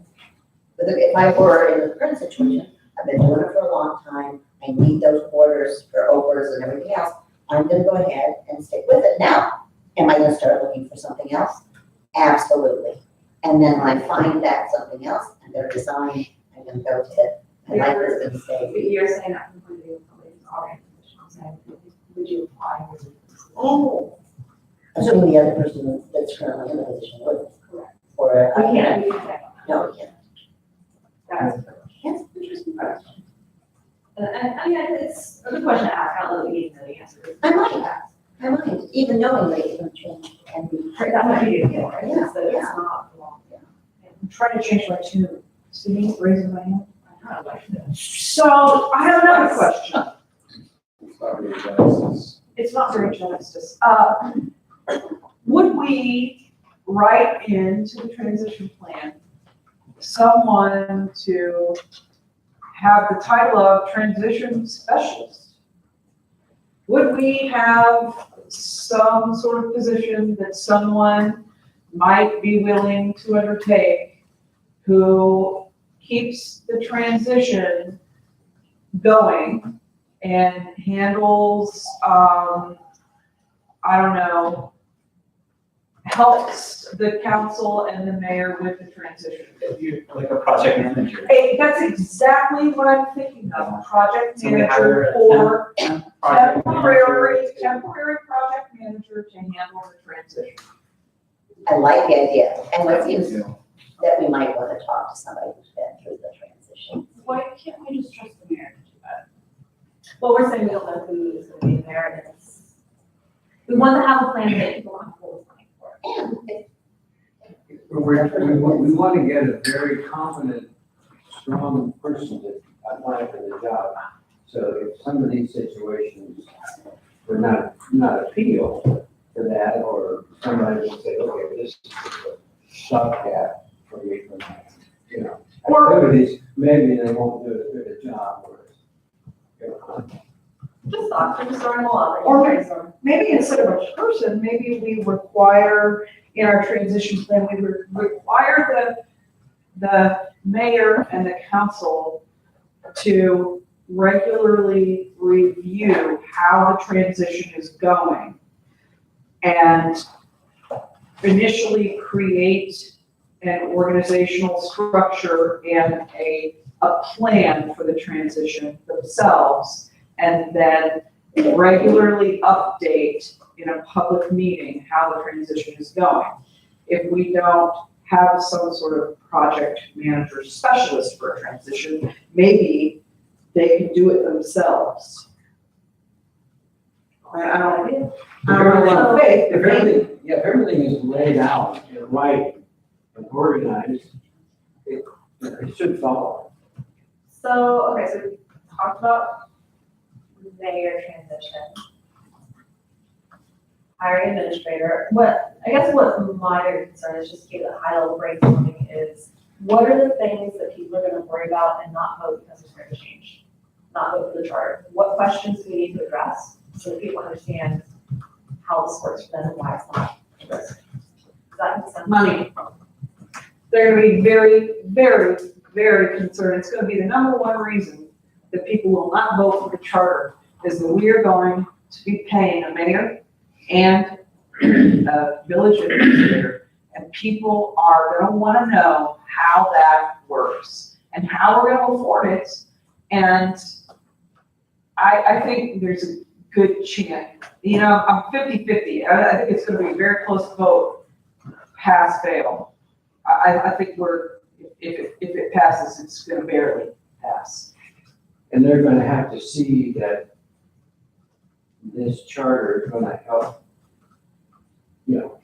if I were in the current situation, I've been doing it for a long time. I need those orders for OPERS and everything else. I'm gonna go ahead and stick with it. Now, am I gonna start looking for something else? Absolutely. And then when I find that something else, I'm gonna resign, I'm gonna go to it. And my husband say, But you're saying that completely with somebody's already in position, I'm saying, would you apply? oh, assuming the other person that's currently in the position would. Correct. Or, We can't, we can't. no, we can't. That's, That's an interesting question. I mean, it's a good question to ask, I don't know that we need to know the answer. I might, even knowing that it's gonna change and be. That might be good, right? Yeah, So it's yeah. not long. I'm trying to change my tune. See, raising my hand. I kind of like that. So I have another question. It's not really Genesis. It's not very justice. Would we write into the transition plan someone to have the title of transition specialist? Would we have some sort of position that someone might be willing to undertake who keeps the transition going and handles, I don't know, helps the council and the mayor with the transition? Like a project manager. Hey, that's exactly what I'm thinking of, project So we hire manager a or Project manager. temporary project manager to handle the transition. I like the idea, and it seems Yeah. that we might wanna talk to somebody who's been through the transition. Why can't we just trust the mayor to do that? Well, we're saying we don't know who is going to be there, and it's, we want to have a plan that people want to hold planning for. And if We want to get a very confident, strong person to apply for the job. So if some of these situations were not appeal to that, or somebody would say, okay, this is a stopgap for me for my, you know, activities, maybe they won't do as good a job or, you know. Just thoughts, we're just throwing them along. Or We're just brainstorming. maybe instead of a person, maybe we require, in our transition plan, we require the mayor and the council to regularly review how the transition is going and initially create an organizational structure and a plan for the transition themselves, and then regularly update in a public meeting how the transition is going. If we don't have some sort of project manager specialist for a transition, maybe they can do it themselves. I don't know, faith, If everything is laid out in writing and organized, it should follow. So, okay, so we talked about mayor transition. Hiring administrator, I guess what my bigger concern is, just to keep it high level brainstorming, is what are the things that people are gonna worry about and not vote because there's going to change? Not vote for the charter? What questions do we need to address so that people understand how this works for them and why it's not a risk? Does that make sense? money. They're gonna be very, very, very concerned. It's gonna be the number one reason that people will not vote for the charter, is that we are going to be paying a mayor and a village administrator, and people are gonna wanna know how that works and how we're gonna afford it. And I think there's a good chance, I'm 50-50. I think it's gonna be a very close vote, pass, fail. I think if it passes, it's gonna barely pass. And they're gonna have to see that this charter is gonna help,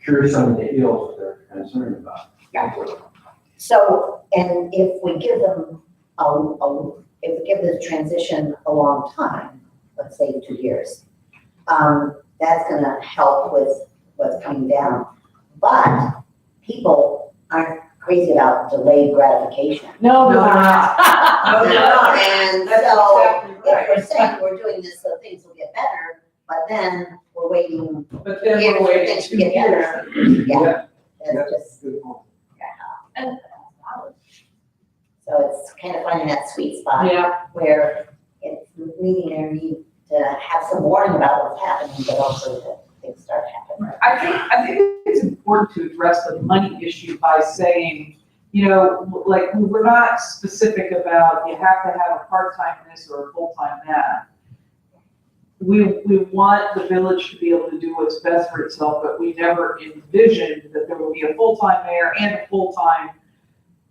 cure some of the ills they're concerned about. So, and if we give them if we give this transition a long time, let's say 2 years, that's gonna help with what's coming down. But people aren't crazy about delayed gratification. No, No, no, they're not. No, they're not. And That's so, exactly if right. we're saying we're doing this so things will get better, but then we're waiting, But then years we're for waiting things to 2 get years. better. Yeah, that's just, Good point. so it's kind of finding that sweet spot. Yeah, Where it's meeting their need to have some warning about what's happening, but also that things start happening. I think it's important to address the money issue by saying, like, we're not specific about you have to have a part-time this or a full-time that. We want the village to be able to do what's best for itself, but we never envisioned that there would be a full-time mayor and a full-time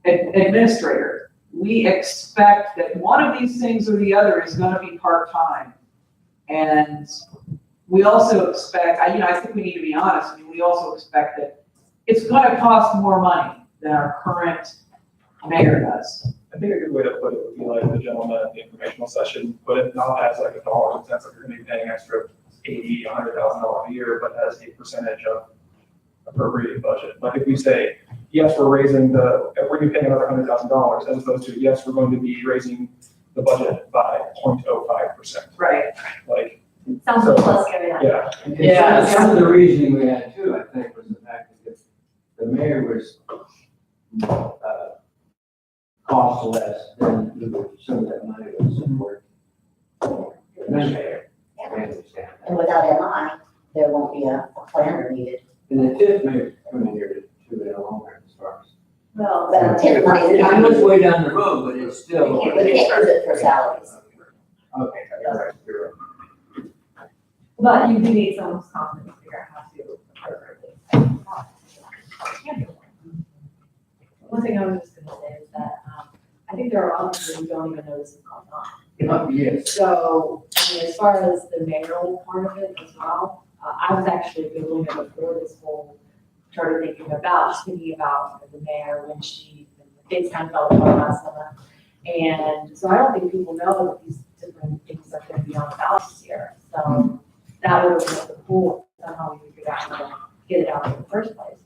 administrator. We expect that one of these things or the other is gonna be part-time. And we also expect, I think we need to be honest, we also expect that it's gonna cost more money than our current mayor does. I think a good way to put it would be like the gentleman at the informational session, put it not as like a dollar and cents, like you're gonna be paying extra $80,000, $100,000 a year, but as a percentage of appropriated budget. Like if we say, yes, we're gonna be paying another $100,000, as opposed to, yes, we're going to be raising the budget by 0.05%. Right. Like, Sounds a little less scary now. yeah, And Yeah. some of the reasoning we had too, I think, was the fact that if the mayor was, cost less, then some of that money would support the administrator. I understand And that. without MI, there won't be a planner needed. And the TIF may come in here to it longer as far as. Well, But TIF money is I not, know it's way down the road, but it's still. we can't use it for salaries. Okay, you're right. but you do need someone's confidence to figure out how to appropriately. One thing I was just gonna say is that, I think there are offices who don't even know this is going on. Yes. So, as far as the mayoral part of it as well, I was actually Googling it before this whole started thinking about the mayor when things kind of fell apart last summer. And so I don't think people know that these different things are gonna be on the ballot this year. So that would have been cool, somehow we figured out how to get it out in the first place.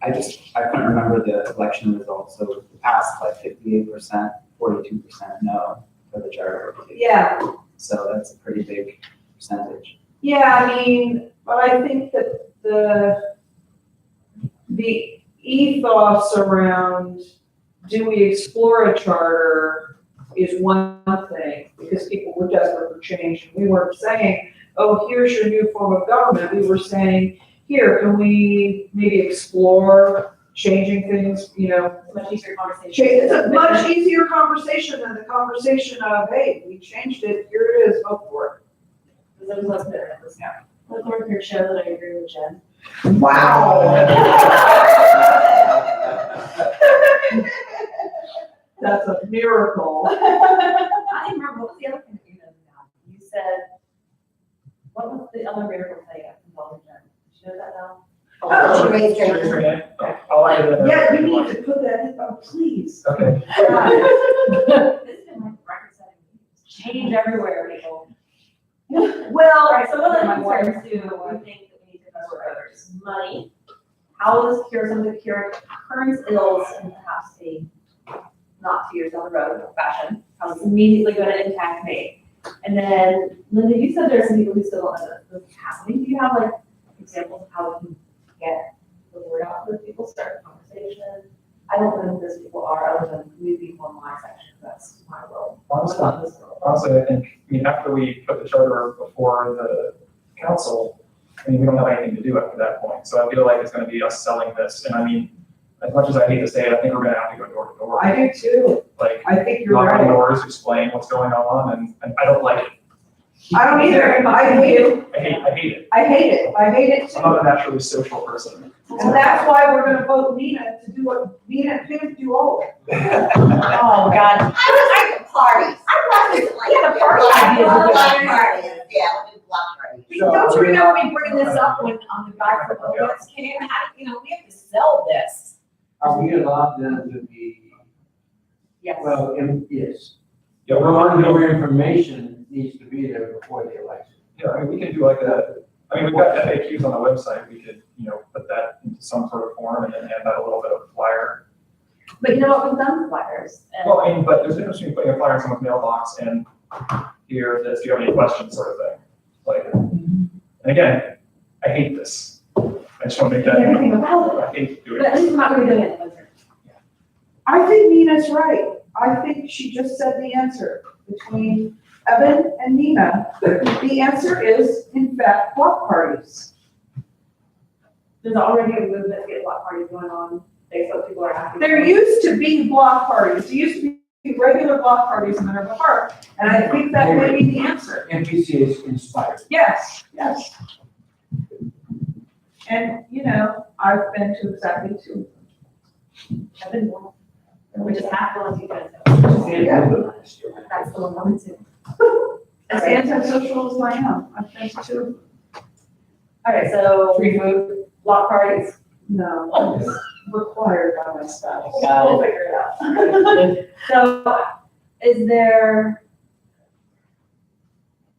I couldn't remember the election results, so it passed like 58%, 42% no for the charter. Yeah, So that's a pretty big percentage. Yeah, I mean, but I think that the ethos around, do we explore a charter is one thing, because people were desperate for change. We weren't saying, oh, here's your new form of government. We were saying, here, can we maybe explore changing things, you know? It's a much easier conversation. It's a much easier conversation than the conversation of, hey, we changed it, here it is, vote for it. Because it was less bitter at this now. Let the record show that I agree with Jen. That's a miracle. I don't even remember, what was the other thing that you did now? You said, what was the other miracle thing involving Jen? Did you know that now? Oh, she raised her Raise hand. your hand. I'll add it in. Yeah, you need to put that in, oh, please. Okay. This has been like record setting. Change everywhere, people. Well. All right, so what My other wife- concerns do we think that we need to address for voters? Money, how will this cure some of the current ills in perhaps a not 2 years down the road fashion? How is immediately going to impact me? And then, Linda, you said there are some people who still don't know this is happening. Do you have like examples of how we can get the word out so that people start a conversation? I don't know who those people are other than new people in my section. That's my world. Honestly, What about this world? Honestly, I think, I mean, after we put the charter before the council, I mean, we don't have anything to do after that point. So I feel like it's gonna be us selling this. And I mean, as much as I hate to say it, I think we're gonna have to go door to door. I do too. Like, I think you're knock on right. doors, explain what's going on, and I don't like it. I don't either. I hate it. I hate it. I hate it. I hate it I'm not too. a naturally social person. And that's why we're gonna vote Nina to do what Nina and Pam do all of it. Oh, God. I like the parties. I like it like. Yeah, the party idea is a good Block idea. parties, yeah, we'll do block parties. Don't you remember me bringing this up when, the guy from OS came? How, we have to sell this. Are we allowed them to be, Yes. well, yes. Yeah, Well, we're, more information needs to be there before the election. yeah, I mean, we can do like I mean, we've got FAQs on the website. We could, put that into some sort of form and then hand out a little bit of a flyer. But you know what, we've done flyers. And Well, I mean, but there's a difference between putting a flyer in someone's mailbox and here, this, do you have any questions sort of thing? Like, and again, I hate this. I just want to make that, everything about it. I hate doing But at it. least we're not gonna be doing it in the winter. I think Nina's right. I think she just said the answer between Evan and Nina. The answer is, in fact, block parties. There's already a movement to get block parties going on. Facebook people are asking. There used to be block parties. There used to be regular block parties in Minerva Park. And I think that may be the answer. NPC is inspired. Yes, yes. And, I've been to exactly two. I've been one. Which is half the ones you guys Yeah. That's the one I'm to. As antisocial as I am, I've been to two. Okay, so free food, block parties. No, it's required by my spouse. We'll figure it out. So is there,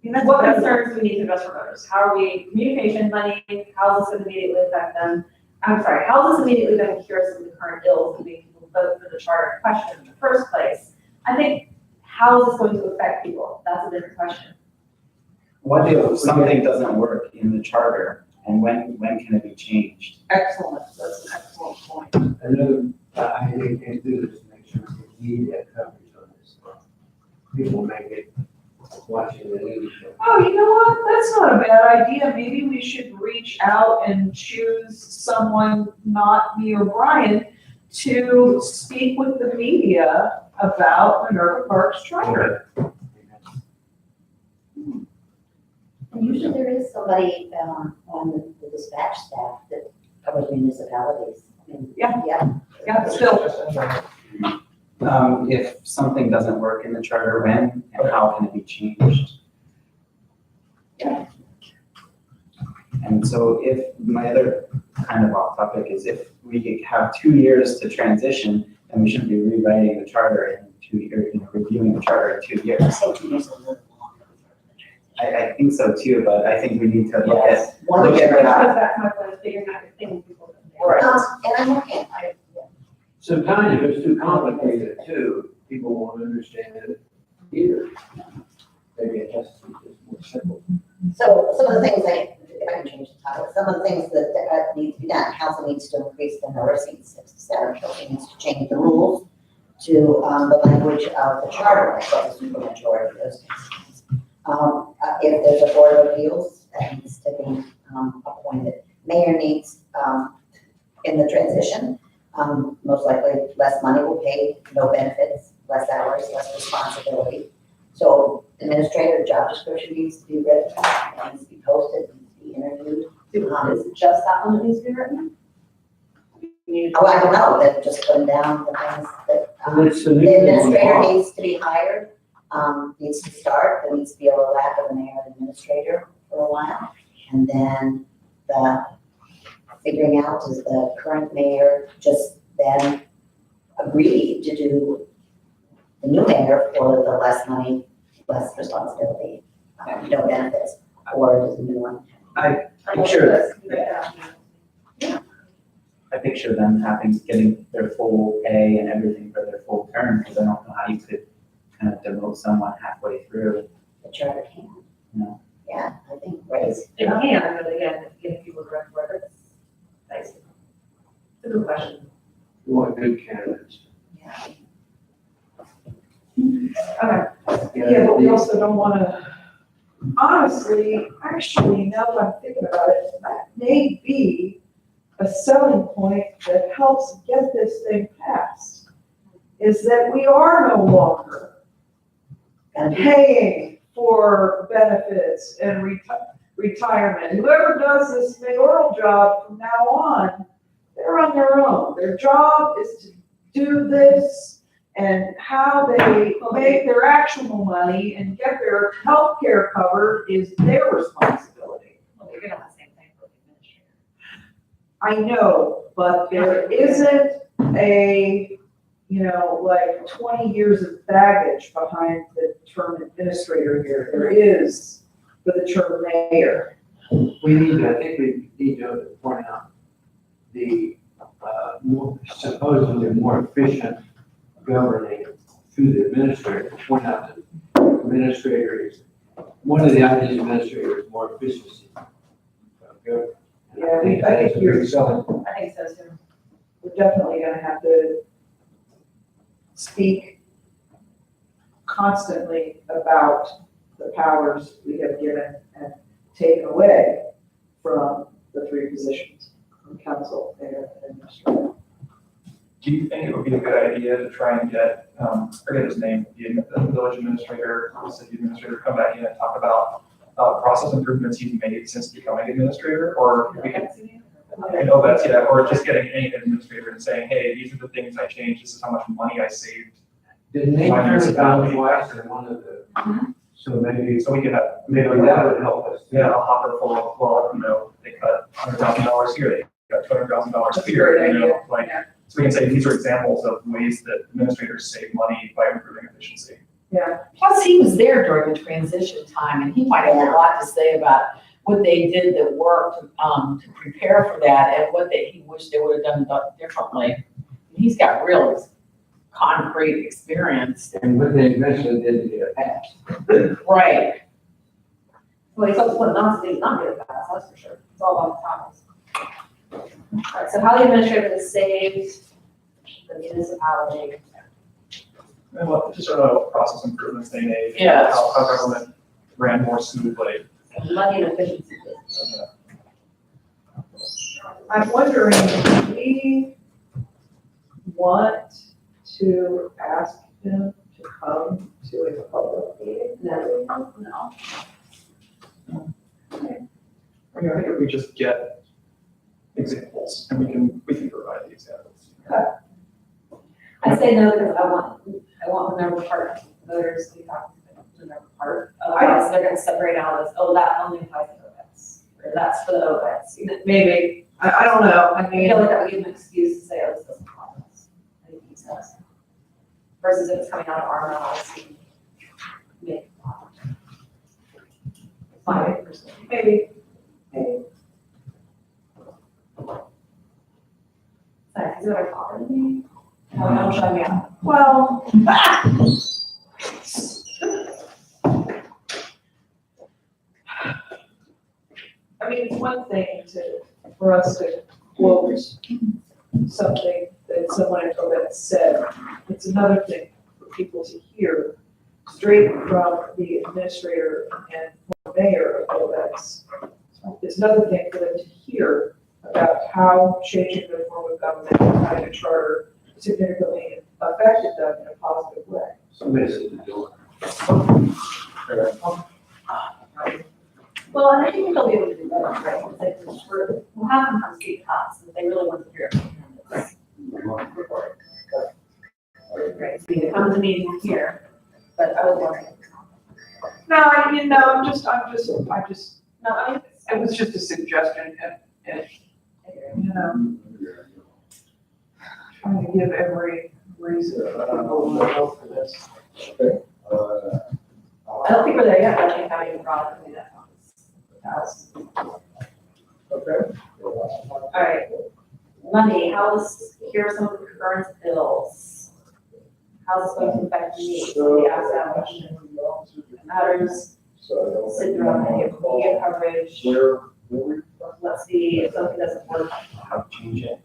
what concerns do we need to address for voters? How are we, communication, money, how is this going to immediately affect them? I'm sorry, how is this immediately going to cure some of the current ills that make people vote for the charter question in the first place? I think, how is this going to affect people? That's a different question. What if something doesn't work in the charter, and when can it be changed? Excellent, that's an excellent point. Another, I think they do this, make sure the media coverage on this. People make it watching the news. Oh, you know what? That's not a bad idea. Maybe we should reach out and choose someone, not me or Brian, to speak with the media about Minerva Parks charter. And usually there is somebody, on the dispatch staff that covers municipalities. I mean, Yeah. Yeah. Yeah, still, If something doesn't work in the charter, when and how can it be changed? And so if, my other kind of off topic is if we have 2 years to transition, then we shouldn't be rewriting the charter in 2 years, reviewing the charter in 2 years. I think you use a little longer. I think so too, but I think we need to look at, Yes. One look at year. that. That's my point of figuring out the things people. And I'm looking, Sometimes if it's too complicated too, people won't understand it either. maybe it has to be just more simple. So some of the things if I can change the topic, some of the things that need to be done, council needs to increase the number of seats, 6 to 7, council needs to change the rules to, the language of the charter, like what the supermajority, those kinds of things. If there's a board of appeals, that needs to be, appointed. Mayor needs, in the transition, most likely less money will pay, no benefits, less hours, less responsibility. So administrator job description needs to be written, it needs to be posted, needs to be interviewed. Is it just that one that needs to be written? Oh, I don't know, that just putting down the things that, And it's the the new administrator law. needs to be hired, needs to start, there needs to be a lack of a mayor and administrator for a while. And then the figuring out, does the current mayor just then agree to do the new mayor for the less money, less responsibility, no benefits, or does the new one? I picture them getting their full pay and everything for their full term, because I don't know how you could kind of demote someone halfway through. The charter can? No. Yeah, I think, right. It can, but again, if people direct where it's, nice. It's a good question. We want good candidates. Yeah. Yeah, but we also don't wanna, honestly, actually, now that I'm thinking about it, that may be a selling point that helps get this thing passed, is that we are no longer And paying for benefits and retirement. Whoever does this mayoral job from now on, they're on their own. Their job is to do this, and how they make their actual money and get their health care covered is their responsibility. Well, you're gonna have the same thing for the administrator. I know, but there isn't a, like 20 years of baggage behind the term administrator here. There is for the term mayor. I think we need to point out the, supposedly more efficient governing through the administrator, point out that the administrator is, one of the ideas of administrator is more efficiency. Yeah, I think you're, selling. I think so too. we're definitely gonna have to speak constantly about the powers we have given and taken away from the 3 positions, from council, mayor, and administrator. Do you think it would be a good idea to try and get, forget his name, the village administrator, the city administrator, come back in and talk about process improvements he's made since becoming administrator, or if we could, I know that's, yeah, or just getting any administrator and saying, hey, these are the things I changed, this is how much money I saved. Didn't they turn it down twice in one of the, so maybe, So we could have, maybe that would help us. yeah, a hopper full of, well, they cut $100,000 here, they got $200,000 here, like, so we can say these are examples of ways that administrators save money by improving efficiency. Yeah, Plus, he was there during the transition time, and he might have a lot to say about what they did that worked, to prepare for that, and what he wished they would have done differently. He's got real concrete experience. And what they eventually did to get it passed. Right. Well, it's also what not to do, not get it passed, that's for sure. It's all about the times. All right, so how the administrator has saved the municipality. And what, just sort of process improvements they made. Yes. How government ran more smoothly. Money and efficiency. I'm wondering, do we want to ask him to come to a public meeting? No. I mean, I think if we just get examples and we can provide the examples. I say no because I want the member part, voters to be talking to the member part. Otherwise, they're gonna separate out as, oh, that only applies to OPEBs, or that's for the OPEBs. Maybe, I don't know, I I mean, feel like that would give them an excuse to say, oh, this doesn't apply to us. I think he says. Versus if it's coming out of our mouths, we make it apply. My personal. maybe. Sorry, is it what I thought of me? Don't shut me out. Well, one thing for us to quote something that someone in Tobet said. It's another thing for people to hear straight from the administrator and mayor of Tobet's. It's another thing for them to hear about how changing their form of government and having a charter significantly affected them in a positive way. Somebody's at the door. Well, and I think they'll be able to do better, right? Because they can, we'll have them come speak to us, if they really want to hear it. Recorded. Right, so you can come to the meeting here, but I was wondering. No, I mean, no, I'm just, No, I mean, it was just a suggestion and, you know, trying to give every reason for this. I don't think we're there yet, but I think having a product will do that. Okay. All right, money, here are some of the current bills. How's this going to affect me? So we asked that question. Matters, sit around media coverage. Let's see if something doesn't work. How to change it.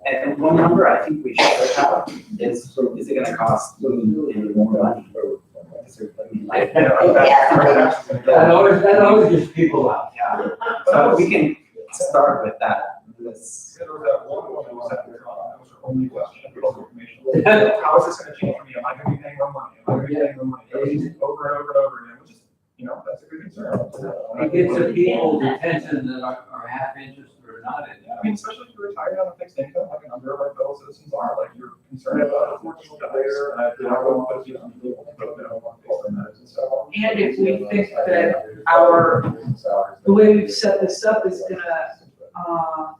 And one number I think we should have is it gonna cost any more money? Is there, I mean, like, That always gets people out. yeah, so we can start with that, this. There was that one that was her only question, information. How is this gonna change for me? Am I gonna be paying more money? Am I gonna be paying more money? Over and over and over again, which is, that's a good concern. It gets the people's attention that are half interested or not in I mean, especially if you're retired on a fixed income, like a number of our fellow citizens are, like you're concerned about a fortune there, and I don't know if you and stuff. And if we think that the way we've set this up is gonna,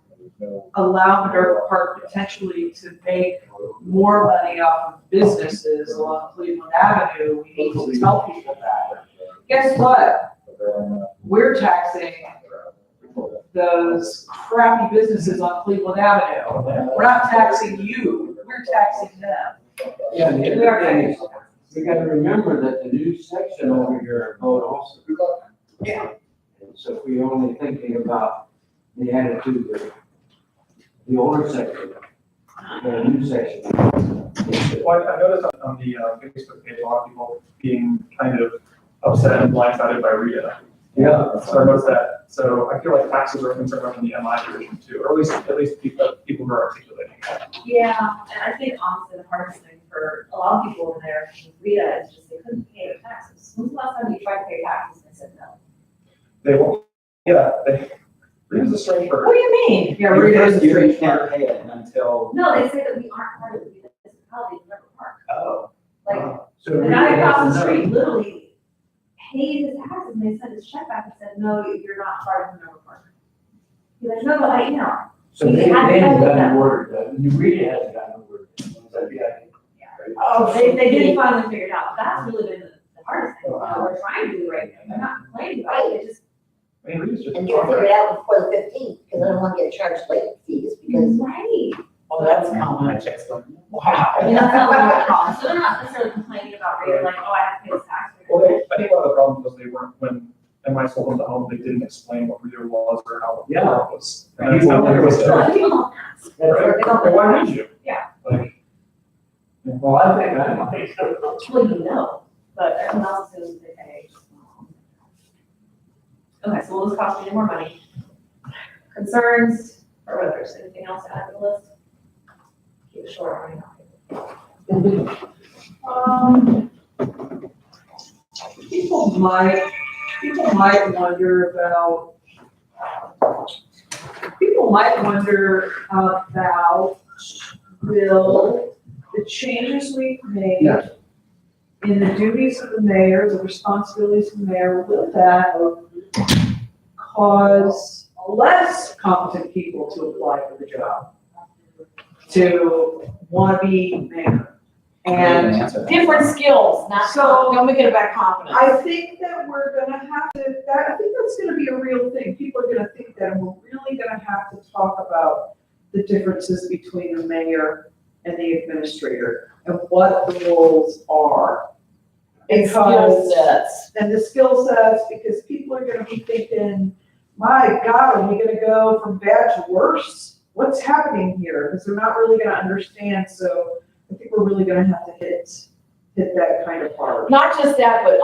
allow Minerva Park potentially to make more money off of businesses along Cleveland Avenue, we need to tell people that. Guess what? We're taxing those crappy businesses on Cleveland Avenue. We're not taxing you, we're taxing them. Yeah, the other thing is, we gotta remember that the new section over here at Boat also. Yeah. And so if we only thinking about the attitude of the older section, the new section. Well, I noticed on the Facebook page, a lot of people being kind of upset and blindsided by Rita. Yeah. So I noticed that. So I feel like taxes are a concern up in the MI division too, or at least people who are articulating that. Yeah, and I think honestly, the hardest thing for a lot of people over there, Rita, is just they couldn't pay their taxes. When's the last time you tried to pay taxes and they said no? They won't, Rita's a strange bird. What do you mean? Yeah, Your Rita is first a year, you straight can't pay it until, No, they say that we aren't part of the municipality of Minerva Park. oh. Like, So the we guy have across to the know. street literally paid his taxes and they sent his check back and said, no, you're not part of Minerva Park. He's like, no, I am. So they haven't gotten a word, Rita hasn't gotten a word. Oh, they did finally figure it out. That's really been the hardest thing. We're trying to do the right thing. They're not complaining about it. They just, I mean, Rita's just. And you figure it out before the 15th, because I don't want to get charged late fees, because right. Oh, that's My common. check's going. Wow. I mean, that's not what we're calling. So they're not necessarily complaining about rate, like, oh, I have to pay this tax. Well, I think one of the problems was they weren't, when MI sold them the home, they didn't explain what Rita was or how it was. And it sounded like it was. So people don't ask. Right? They don't Well, why would you? Yeah. Like, Well, I think I might. Well, you know, but everyone else assumes they pay. Okay, so will this cost me more money? Concerns or others? Anything else to add to the list? Keep it short, People might wonder about will the changes we've made Yes. in the duties of the mayor, the responsibilities of the mayor, will that cause less competent people to apply for the job, to want to be mayor? And Answer that. Different skills, not, So- don't make it about confidence. I think that we're gonna have to, I think that's gonna be a real thing. People are gonna think that, and we're really gonna have to talk about the differences between the mayor and the administrator and what the roles are. And skill sets. And the skill sets, because people are gonna be thinking, my God, are we gonna go from bad to worse? What's happening here? Because they're not really gonna understand, so I think we're really gonna have to hit that kind of hard. Not just that, but,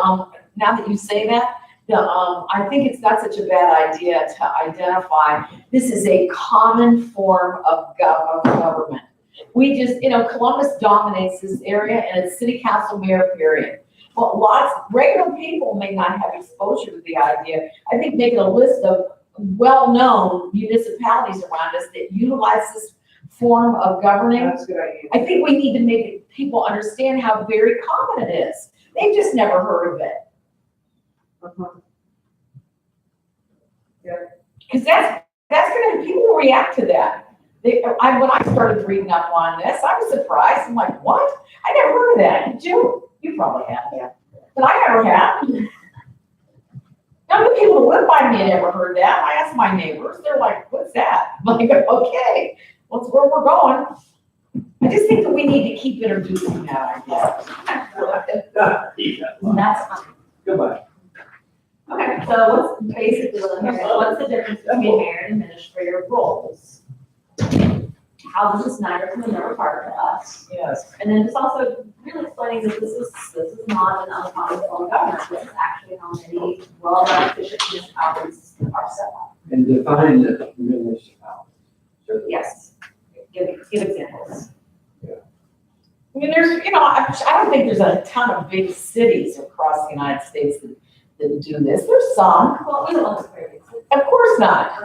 now that you say that, I think it's not such a bad idea to identify, this is a common form of government. We just, Columbus dominates this area and it's city council mayor period. Well, regular people may not have exposure to the idea. I think making a list of well-known municipalities around us that utilize this form of governing, That's a good idea. I think we need to make people understand how very common it is. They've just never heard of it. Uh-huh. Because that's gonna, people will react to that. When I started reading up on this, I was surprised. I'm like, what? I never heard of that. Did you? You probably have, yeah. But I never have. None of the people who live by me had ever heard that. I asked my neighbors. They're like, what's that? I'm like, okay, what's where we're going? I just think that we need to keep introducing that idea. That's fine. Goodbye. Okay, so what's basically, what's the difference between mayor and administrator roles? How does this matter to the member part of us? Yes. And then just also really explaining that this is not an uncommon form of government. This is actually how many well-run efficient municipalities are set up. And define the municipality. Yes. Give examples. I mean, I don't think there's a ton of big cities across the United States that do this. There's some. Well, we don't want to very big cities. Of course not.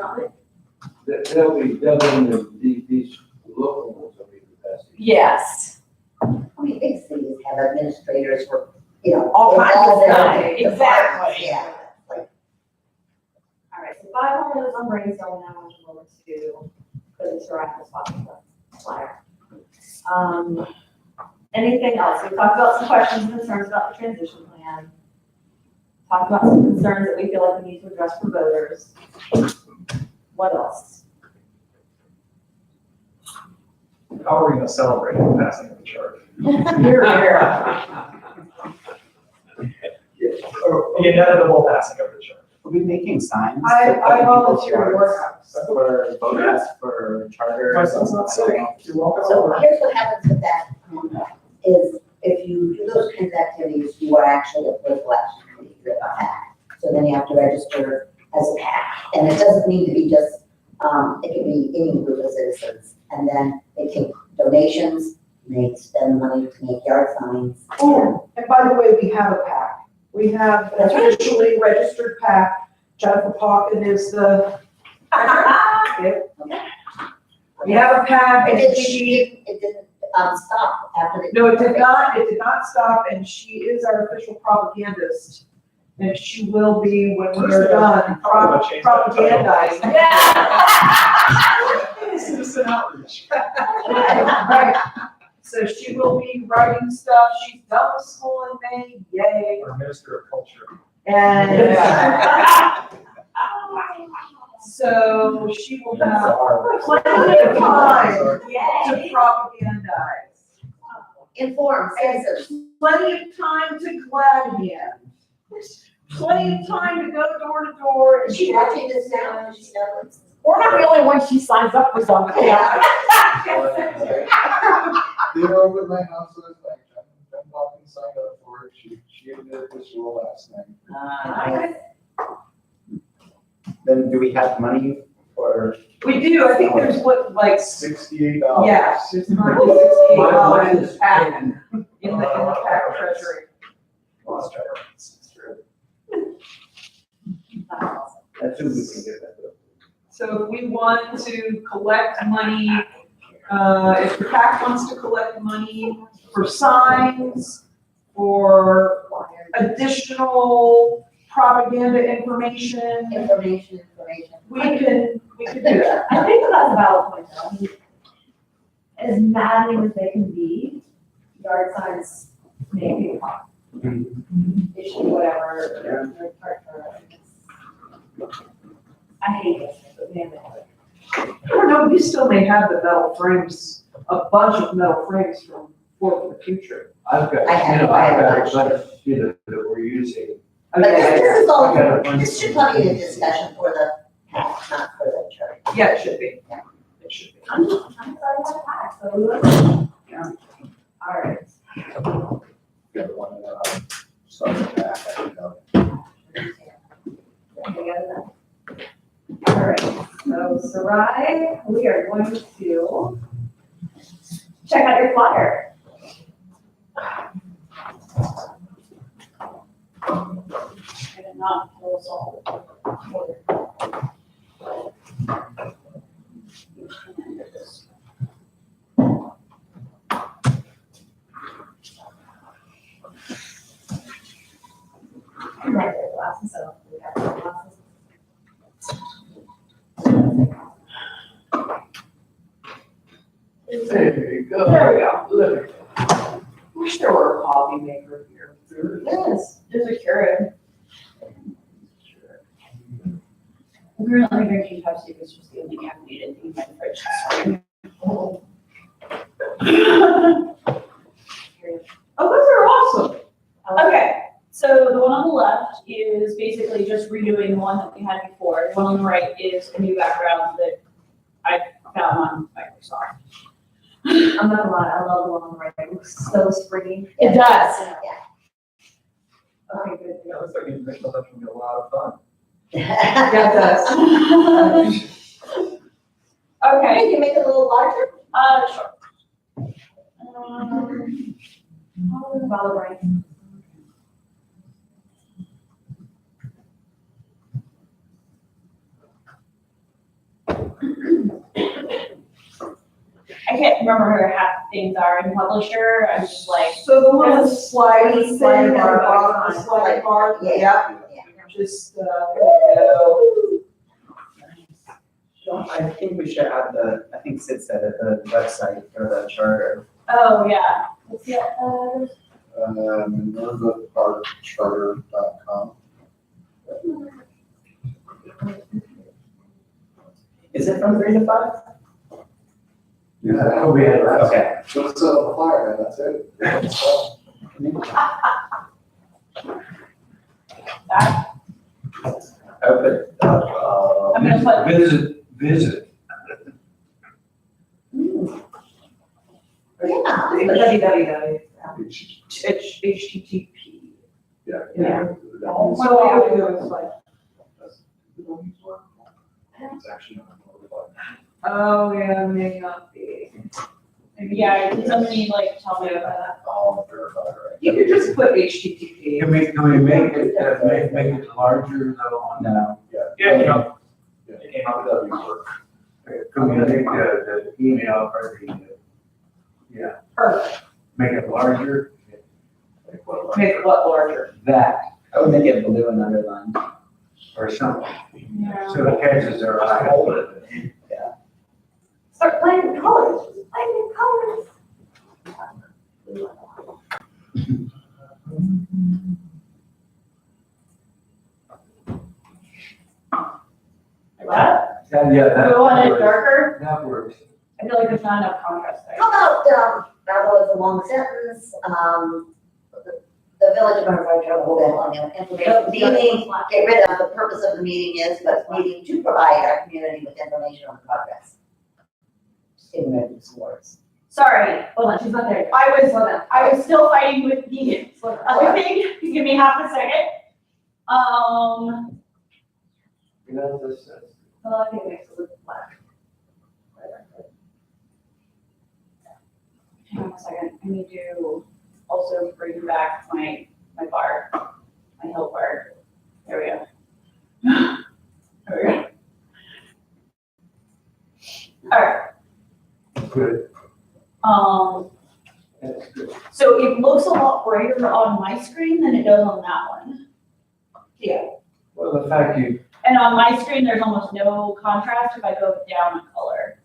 These local ones will be the best. Yes. I mean, big cities have administrators for, All kinds of their stuff. departments. Exactly. Yeah, like, All right, so 5 more minutes on brainstorming, now I'm going to put this right in the spot on the flyer. Anything else? We talked about some questions and concerns about the transition plan. Talked about some concerns that we feel like we need to address for voters. What else? How are we gonna celebrate the passing of the charter? Here, here. The inevitable passing of the charter. Are we making signs? I volunteer to work on this. For voters, for charter. My son's not sick. You're welcome so over. here's what happens with that, is if you do those kinds of activities, you are actually a political action committee, you're a PAC. So then you have to register as a PAC, and it doesn't need to be just, it can be any group of citizens. And then they take donations, they spend money to make yard signs. Oh, and by the way, we have a PAC. We have an officially registered PAC. Jennifer Pawkin is the. We have a PAC and she, It didn't stop after the. no, it did not stop, and she is our official propagandist. And she will be when we are done propagandizing. This is an outreach. Right. So she will be writing stuff. She's done with school in May, yay. Our Minister of Culture. And so she will have plenty of time to propagandize. Inform citizens. Plenty of time to glad him. Plenty of time to go door to door. Is she watching this now? She knows. We're not the only one she signs up for something. They're over at my house last night. Jen Hawkins signed up for it. She admitted this rule last night. Then do we have money for? We do, I think there's what, like, $68. yes, there's currently $68 in the PAC, Pen. in the PAC treasury. Lost track. It's true. That's who we can get that. So if we want to collect money, if the PAC wants to collect money for signs, for additional propaganda information, Information. we can do that. I think that's a valid point though. I mean, as maddening as they can be, yard signs may be a problem. Issue, whatever. I hate this, but man, I don't know, we still may have the metal frames, a bunch of metal frames from for the future. I've got, I have a a bunch, that we're using. But this is I got a all, bunch this should of- probably be a discussion for the path, not for the charter. Yeah, it should be. It should be. I'm sorry, I had so we will. Yeah. All right. The other one, start with that, I think, All right, so Sarai, we are going to check out your flyer. I did not pull us all. I'm right there, glasses, so we have our glasses. There you go. There we go. Look. Wish there were a coffee maker here. Yes, There's a Keurig. I'm currently drinking Pepsi, which was the only caffeinated thing in my fridge this morning. Oh, those are awesome. Okay, so the one on the left is basically just redoing the one that we had before. The one on the right is a new background that I found on Microsoft. I'm not gonna lie, I love the one on the right, it looks so springy. It does. Okay, good. Yeah, looks like you think that's gonna be a lot of fun. Yeah, it does. Okay, Can you make it a little larger? sure. Follow right. I can't remember where half the things are in Publisher. I'm just like, So the one with the sliding Sliding thing, bar, or bottom, the sliding bar, Yeah. just, there we go. I think we should add I think Sid said it, the website for the charter. oh, yeah. Let's see, minervaparkcharter.com. Is it from 3 to 5? Yeah, we had last. Okay. So it's a flyer, man, that's it. that, Oh, but, I'm gonna put, Visit. Yeah. www. HTTP. Yeah. Yeah. So, So what you would do is like, It's actually not a oh, yeah, may not be. Maybe- yeah, can somebody like tell me about that? all verified, right? You could just put HTTP. Can we make it, make it larger though on no. Yeah, you know, it came out with that work. Can we make the email or yeah, Perfect. make it larger? Make it what larger? That I would make it blue and underlined. or something, Yeah. so it catches their eye. Start playing with colors, just playing with colors. Like that? Yeah, Do we want it darker? that works. I feel like there's not enough contrast there. How about, that was a long sentence, the village of Minerva Charter will be on the information meeting, get rid of the purpose of the meeting is, but meeting to provide our community with information on progress. Just getting rid of some words. Sorry, Hold on, she's not there. I was still fighting with the other thing. Give me half a second. You know, this, I think it makes it look black. Hang on a second. I need to also bring back my bar, my hill bar. There we go. There we go. All right. good, that's good. So it looks a lot brighter on my screen than it does on that one. Well, the fact you, And on my screen, there's almost no contrast if I go down a color.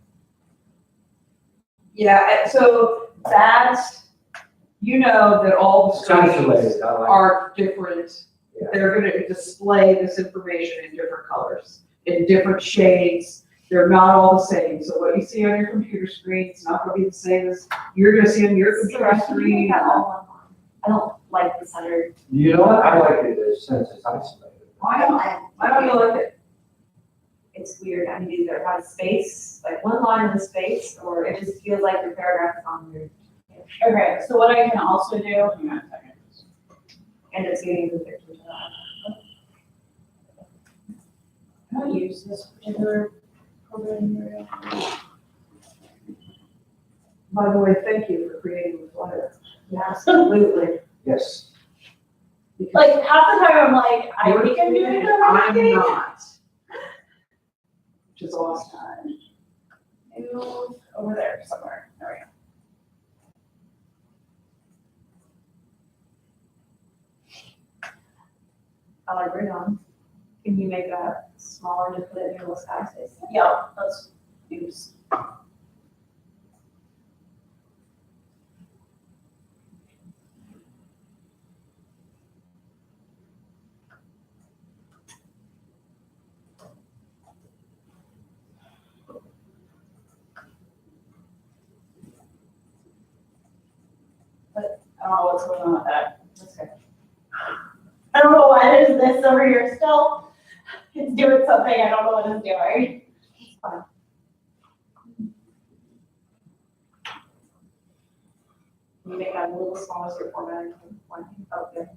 Yeah, and so that's, you know that all the screens calculated, I like. are different. Yeah. They're gonna display this information in different colors, in different shades. They're not all the same. So what you see on your computer screen is not gonna be the same as you're gonna see on your computer screen. I don't like the center. You know what, I like it as since it's isolated. I don't know like it. it's weird, I mean, you either have a space, like one line in the space, or it just feels like your paragraph is on weird. Okay, so what I can also do, hang on a second. And it's getting the pictures. I don't use this particular program very often. By the way, thank you for creating the flyer. Absolutely. Yes. Because Like, half the time I'm like, I you're think I'm doing creating the it, right I'm thing. not. Which is awesome. Move over there somewhere, there we go. I like right on. Can you make a smaller to put it near the sky space? Yeah, let's use. But I don't know what's going on with that. That's good. I don't know why there's this over here still. It's doing something, I don't know what it's doing. Can you make that a little smaller so you're formatting one thing? Oh, good.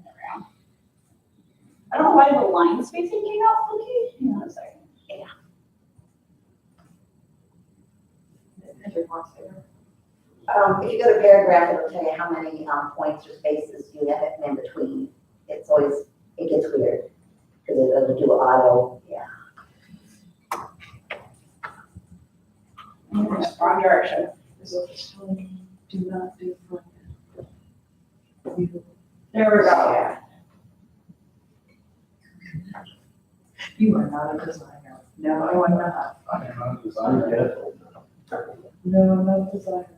I don't know why the line spacing came out funky. Hang on a second. Enter box there. If you go to paragraph, it'll tell you how many, points or spaces you have in between. It's always, it gets weird, because it'll do auto, yeah. Wrong direction. Do not do for. There we go. You are not a designer. No, I'm not. I am not a designer yet. No, not a designer.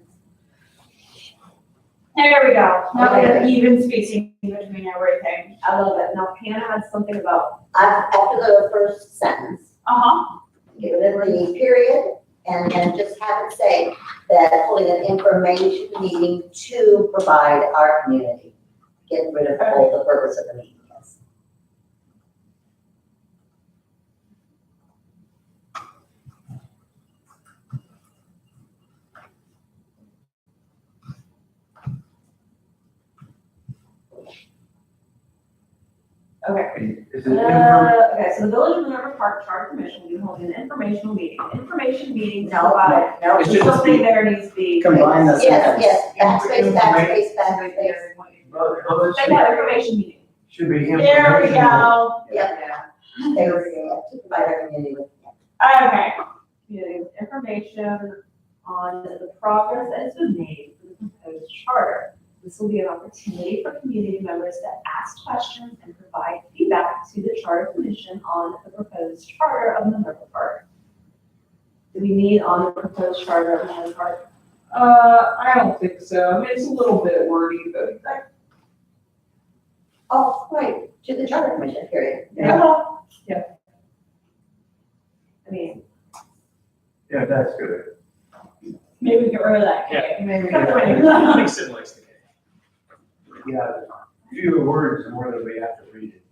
There we go. Now we have Okay. even spacing between everything. I love it. Now Hannah had something about, After the first sentence, Uh-huh. get rid of the period, and then just have it say that holding an information meeting to provide our community. Get rid of all the purpose of the meeting, yes. okay. Is it info? Okay, so the Village of Minerva Park Charter Commission will be holding an informational meeting. Information meetings No, provide, no, It should just something be, there needs to be. combine the yes, sentence. yes, backspace, backspace. Well, it Say that, information meeting. should be information. There we go. Yep. There we go, to provide our community with. Okay. Community with information on the progress that has been made for the proposed charter. This will be an opportunity for community members to ask questions and provide feedback to the Charter Commission on the proposed charter of Minerva Park. Do we need on the proposed charter of Minerva Park? I don't think so. I mean, it's a little bit wordy, but Oh, right, to the charter commission, period. yeah. I mean, Yeah, that's good. Maybe we get rid of that. Yeah. Maybe. I think Sid likes the game. Yeah, fewer words the more that we have to read it.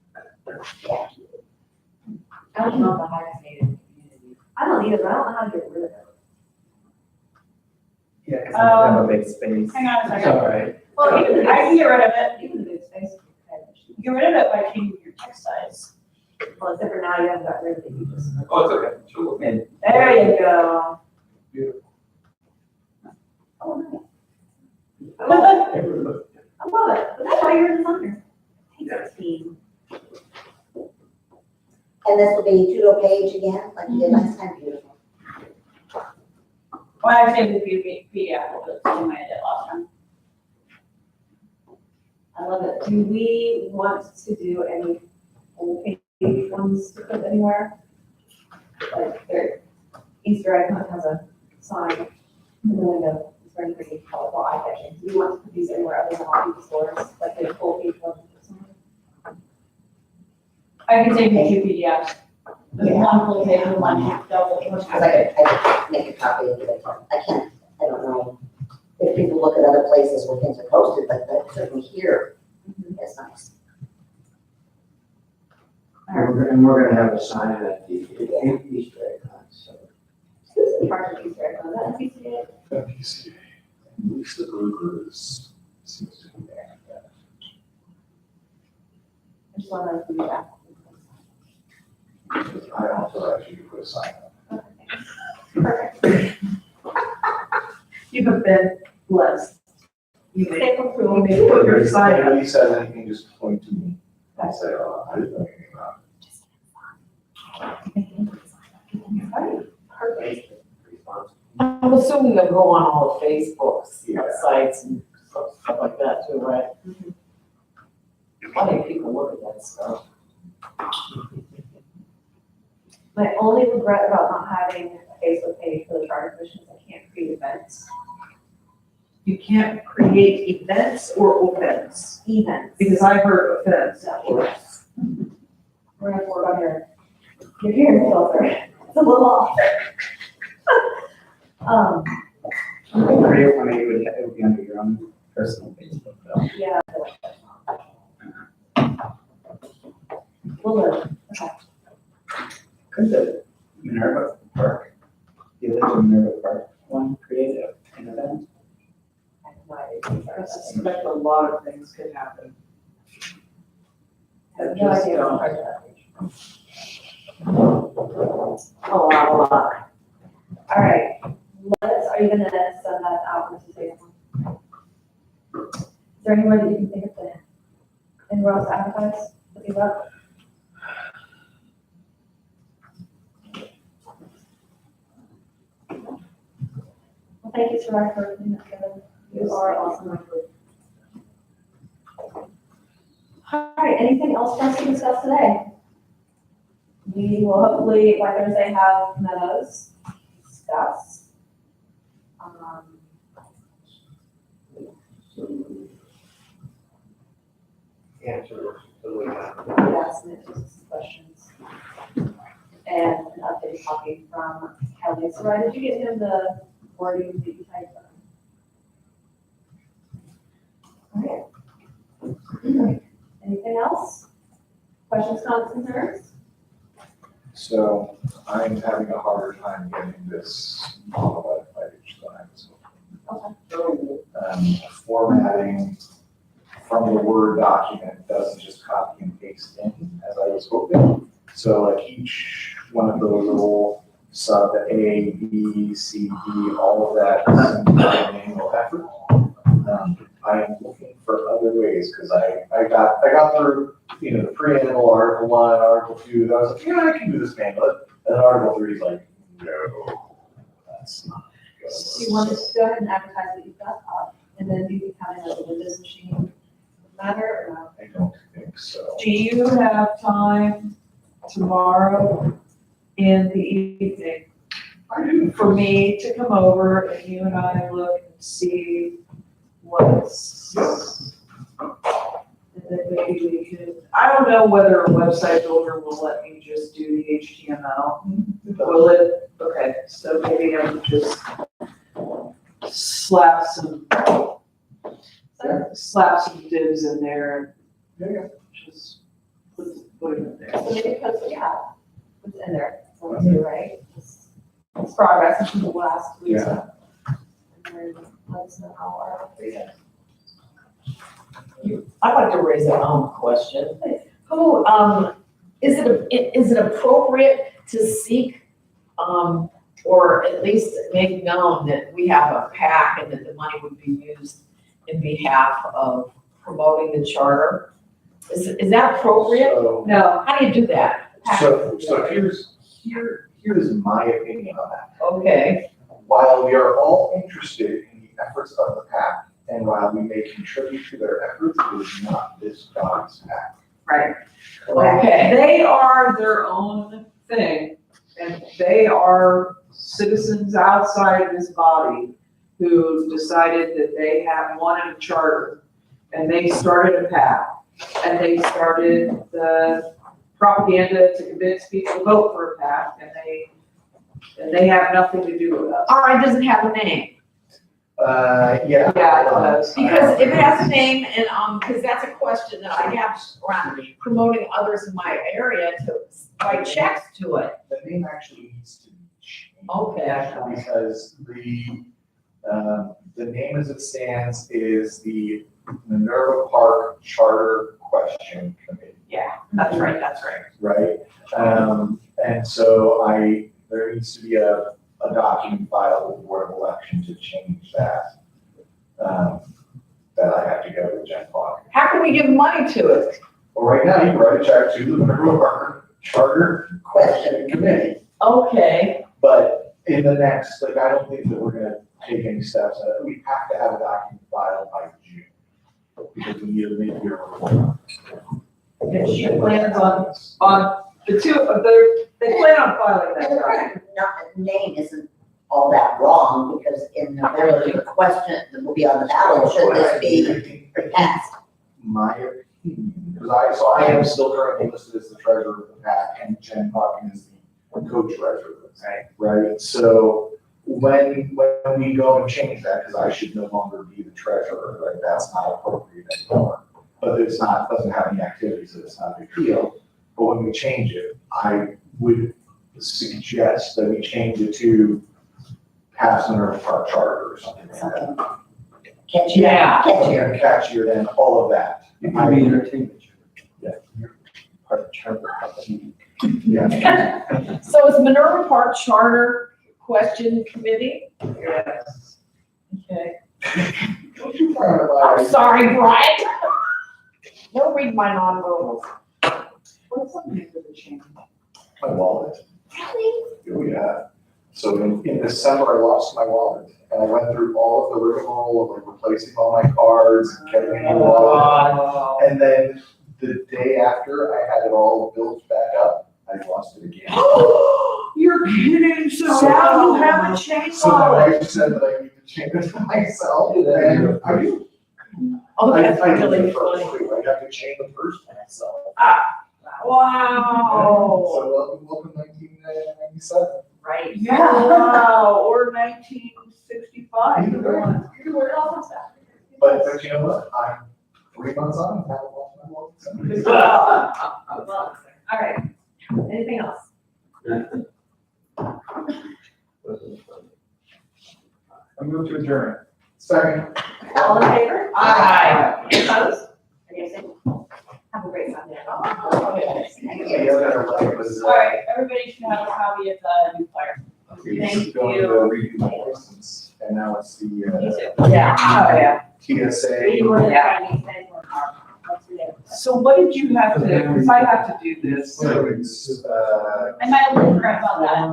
I don't know the hyphenated community. I don't either, but I don't know how to get rid of it. Yeah, because I have a big space. Hang on a It's second. all right. Well, even, I can get rid of it. Even the big space. Get rid of it by changing your text size. Well, except for now you haven't got rid of it, you just. Oh, it's okay. She'll look. There you go. Oh, nice. I love it. Never looked. I love it. But that's why you're a designer. Take 16. And this will be two-to page again, like you did last time, beautiful. Well, I saved the PDF, but it's the same way I did last time. I love it. Do we want to do any full page ones to put anywhere? Like there, Easter egg hunt has a sign in the window. It's very pretty, colorful, eye-catching. Do we want to put these anywhere other than on people's doors, like a full page one? I can save you two PDFs. There's Yeah. one full page and one double. Because I could make a copy and give it to them. I can't, I don't know if people look at other places where things are posted, but certainly here, it's nice. And we're gonna have a sign at the Easter egg hunt, so. Who's in charge of Easter egg hunt? Is that PCA? PCA. Lisa Gruber seems to be there. I just want to do that. I authorize you to put a sign up. Perfect. You have been blessed. You may, Stamp you approval. may put your If sign up. anybody says anything, just point to me. I say, oh, I didn't know anything about Perfect. I'm assuming they'll go on all the Facebooks, Yeah. sites and stuff like that too, right? Plenty of people look at that stuff. My only regret about not having a Facebook page for the charter commission is I can't create events. You can't create events or offense, Events. because I heard offense. We're gonna have to work on your hearing filter. It's a little off. Create one, it would be under your own personal Facebook though. Yeah. We'll live. Okay. Could the Minerva Park, the Village of Minerva Park one create an event? I have no idea. I suspect a lot of things could happen. I have That no just idea don't. what part of that page. A lot. All right, are you gonna send that out with the Facebook? Is there anywhere that you can think of to, anywhere else to advertise, to do that? Well, thank you, Sarah, for putting that together. You are awesome. All right, anything else for us to discuss today? We will hopefully, by Thursday, have memos discuss. Answer the way down. Yes, and it's just some questions. And an updated copy from Kelly. So Ryan, did you get him the wording that you typed up? Okay. Anything else? Questions, comments, concerns? So I'm having a harder time getting this on the web page than I was hoping. Formatting from the Word document doesn't just copy and paste in as I was hoping. So like each one of those little sub A, B, C, D, all of that is a manual effort. I am looking for other ways, because I got through, the preamble, Article 1, Article 2, I was like, yeah, I can do this manually. And then Article 3 is like, no, that's not good. Do you want us to go ahead and advertise what you've got up? And then do you kind of like the Windows machine matter or not? I don't think so. Do you have time tomorrow in the evening I do. for me to come over and you and I look and see what's, and then maybe we could, I don't know whether a website builder will let me just do the HTML. Will it? Okay, so maybe I would just slap some divs in there Yeah, and just put it in there. So maybe post what you have, what's in there, what we do, right? It's progress since the last week. Yeah. And then let us know how our three goes. I'd like to raise a question. Please. Who, is it appropriate to seek, or at least make known that we have a PAC and that the money would be used in behalf of promoting the charter? Is that appropriate? So, No, How do you do that? so here's my opinion on that. Okay, While we are all interested in the efforts of the PAC, and while we may contribute to their efforts, it is not this body's PAC. right. okay. They are their own thing, and they are citizens outside of this body who decided that they wanted a charter, and they started a PAC, and they started the propaganda to convince people to vote for a PAC, and they have nothing to do with us. All right, doesn't have a name. Yeah. Yeah, it does. Because if it has a name and, because that's a question that I have around promoting others in my area to write checks to it. The name actually needs to be changed. Okay. Because the name as it stands is the Minerva Park Charter Question Committee, That's right. right? And so there needs to be a document filed with the Board of Election to change that. That I have to go to Jen Park. How can we give money to it? Well, right now, you can write a check to the Minerva Park Charter Question Committee. Okay, But in the next, I don't think that we're gonna take any steps. We have to have a document filed by June. Because we need a mid-year report. She plans on the two, they plan on filing that document. The name isn't all that wrong, because in the question that will be on the ballot, should this be passed? My opinion, because I am still currently listed as the treasurer of the PAC, and Jen Hawkins is the co-treasurer. Right, so when we go and change that, because I should no longer be the treasurer, right, that's not appropriate anymore. But it's not, doesn't have any activity, so it's not a big deal. But when we change it, I would suggest that we change it to pass Minerva Park Charter or something like that. Catchier. Yeah. Catchier. Catchier than all of that. It could be entertainment. Yeah. Part of the charter of the meeting. Yeah. so it's Minerva Park Charter Question Committee? Yes. Okay. I'm sorry, Brian. Don't read my non-verbals. What's the name of the change? My wallet. Really? Oh, yeah. So in December, I lost my wallet, and I went through all of the rigmarole of like replacing all my cards, and getting a new wallet. And then the day after I had it all built back up, I lost it again. You're kidding, so So- now you have a chain So my wallet. wife said that I need to change it to myself, and I do. Oh, that's I did really the first funny. two. I have to change the first one myself. Wow. So welcome 1997. Right. Wow, or 1965, either one. But you know what? I'm 3 months on, and haven't lost my wallet since. Well, all right. Anything else? I move to adjourn. Second. All in favor? Aye. Any opposed? Any abstained? Have a great Sunday. The other letter was, All right, everybody should have a copy of the new flyer. it's going to redo my license, and now it's the Yeah, oh, yeah. TSA. You were Yeah. trying to say more. What's your name? So what did you have to, because I have to do this. So it's, I might have been correct about that.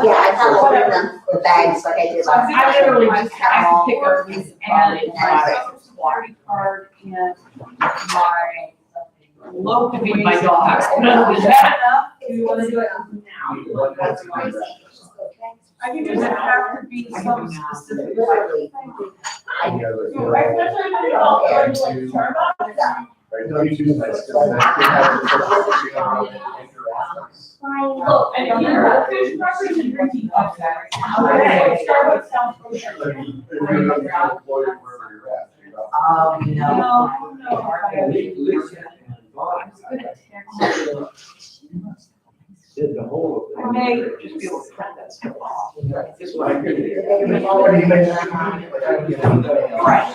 Yeah, I thought we were the bags like I did last time. I literally just have to pick up these And and my social security card and my low to be my dog. Is that enough? Do you want to do it now? that's my I think does it have to be some specific? Literally. Any other- Especially when you're all going to like turn on. Right, no, you do nice, because then you have the interactions. Look, and you're a fish reference and drinking cups. Okay, Starbucks sounds really Then good. you're gonna be employed wherever you're at, you know? Oh, you know. No, Did the whole. I may just be able to print that stuff off. It's like, you've already made that comment, like, I get it. Right.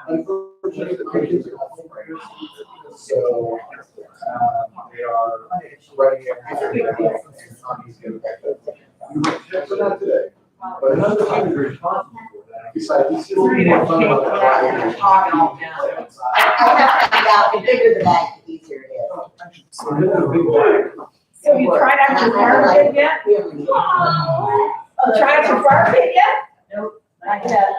Unfortunately, the pages are not right. So, they are writing everything on these good. But not today. But Another another thing is responsible for that. besides, we still need more fun on the Friday. I have found out the bigger the bag, the easier it is. So this is a big bag. So you tried out your fire pit yet? Really. Oh, tried out your fire pit yet? Nope, not yet.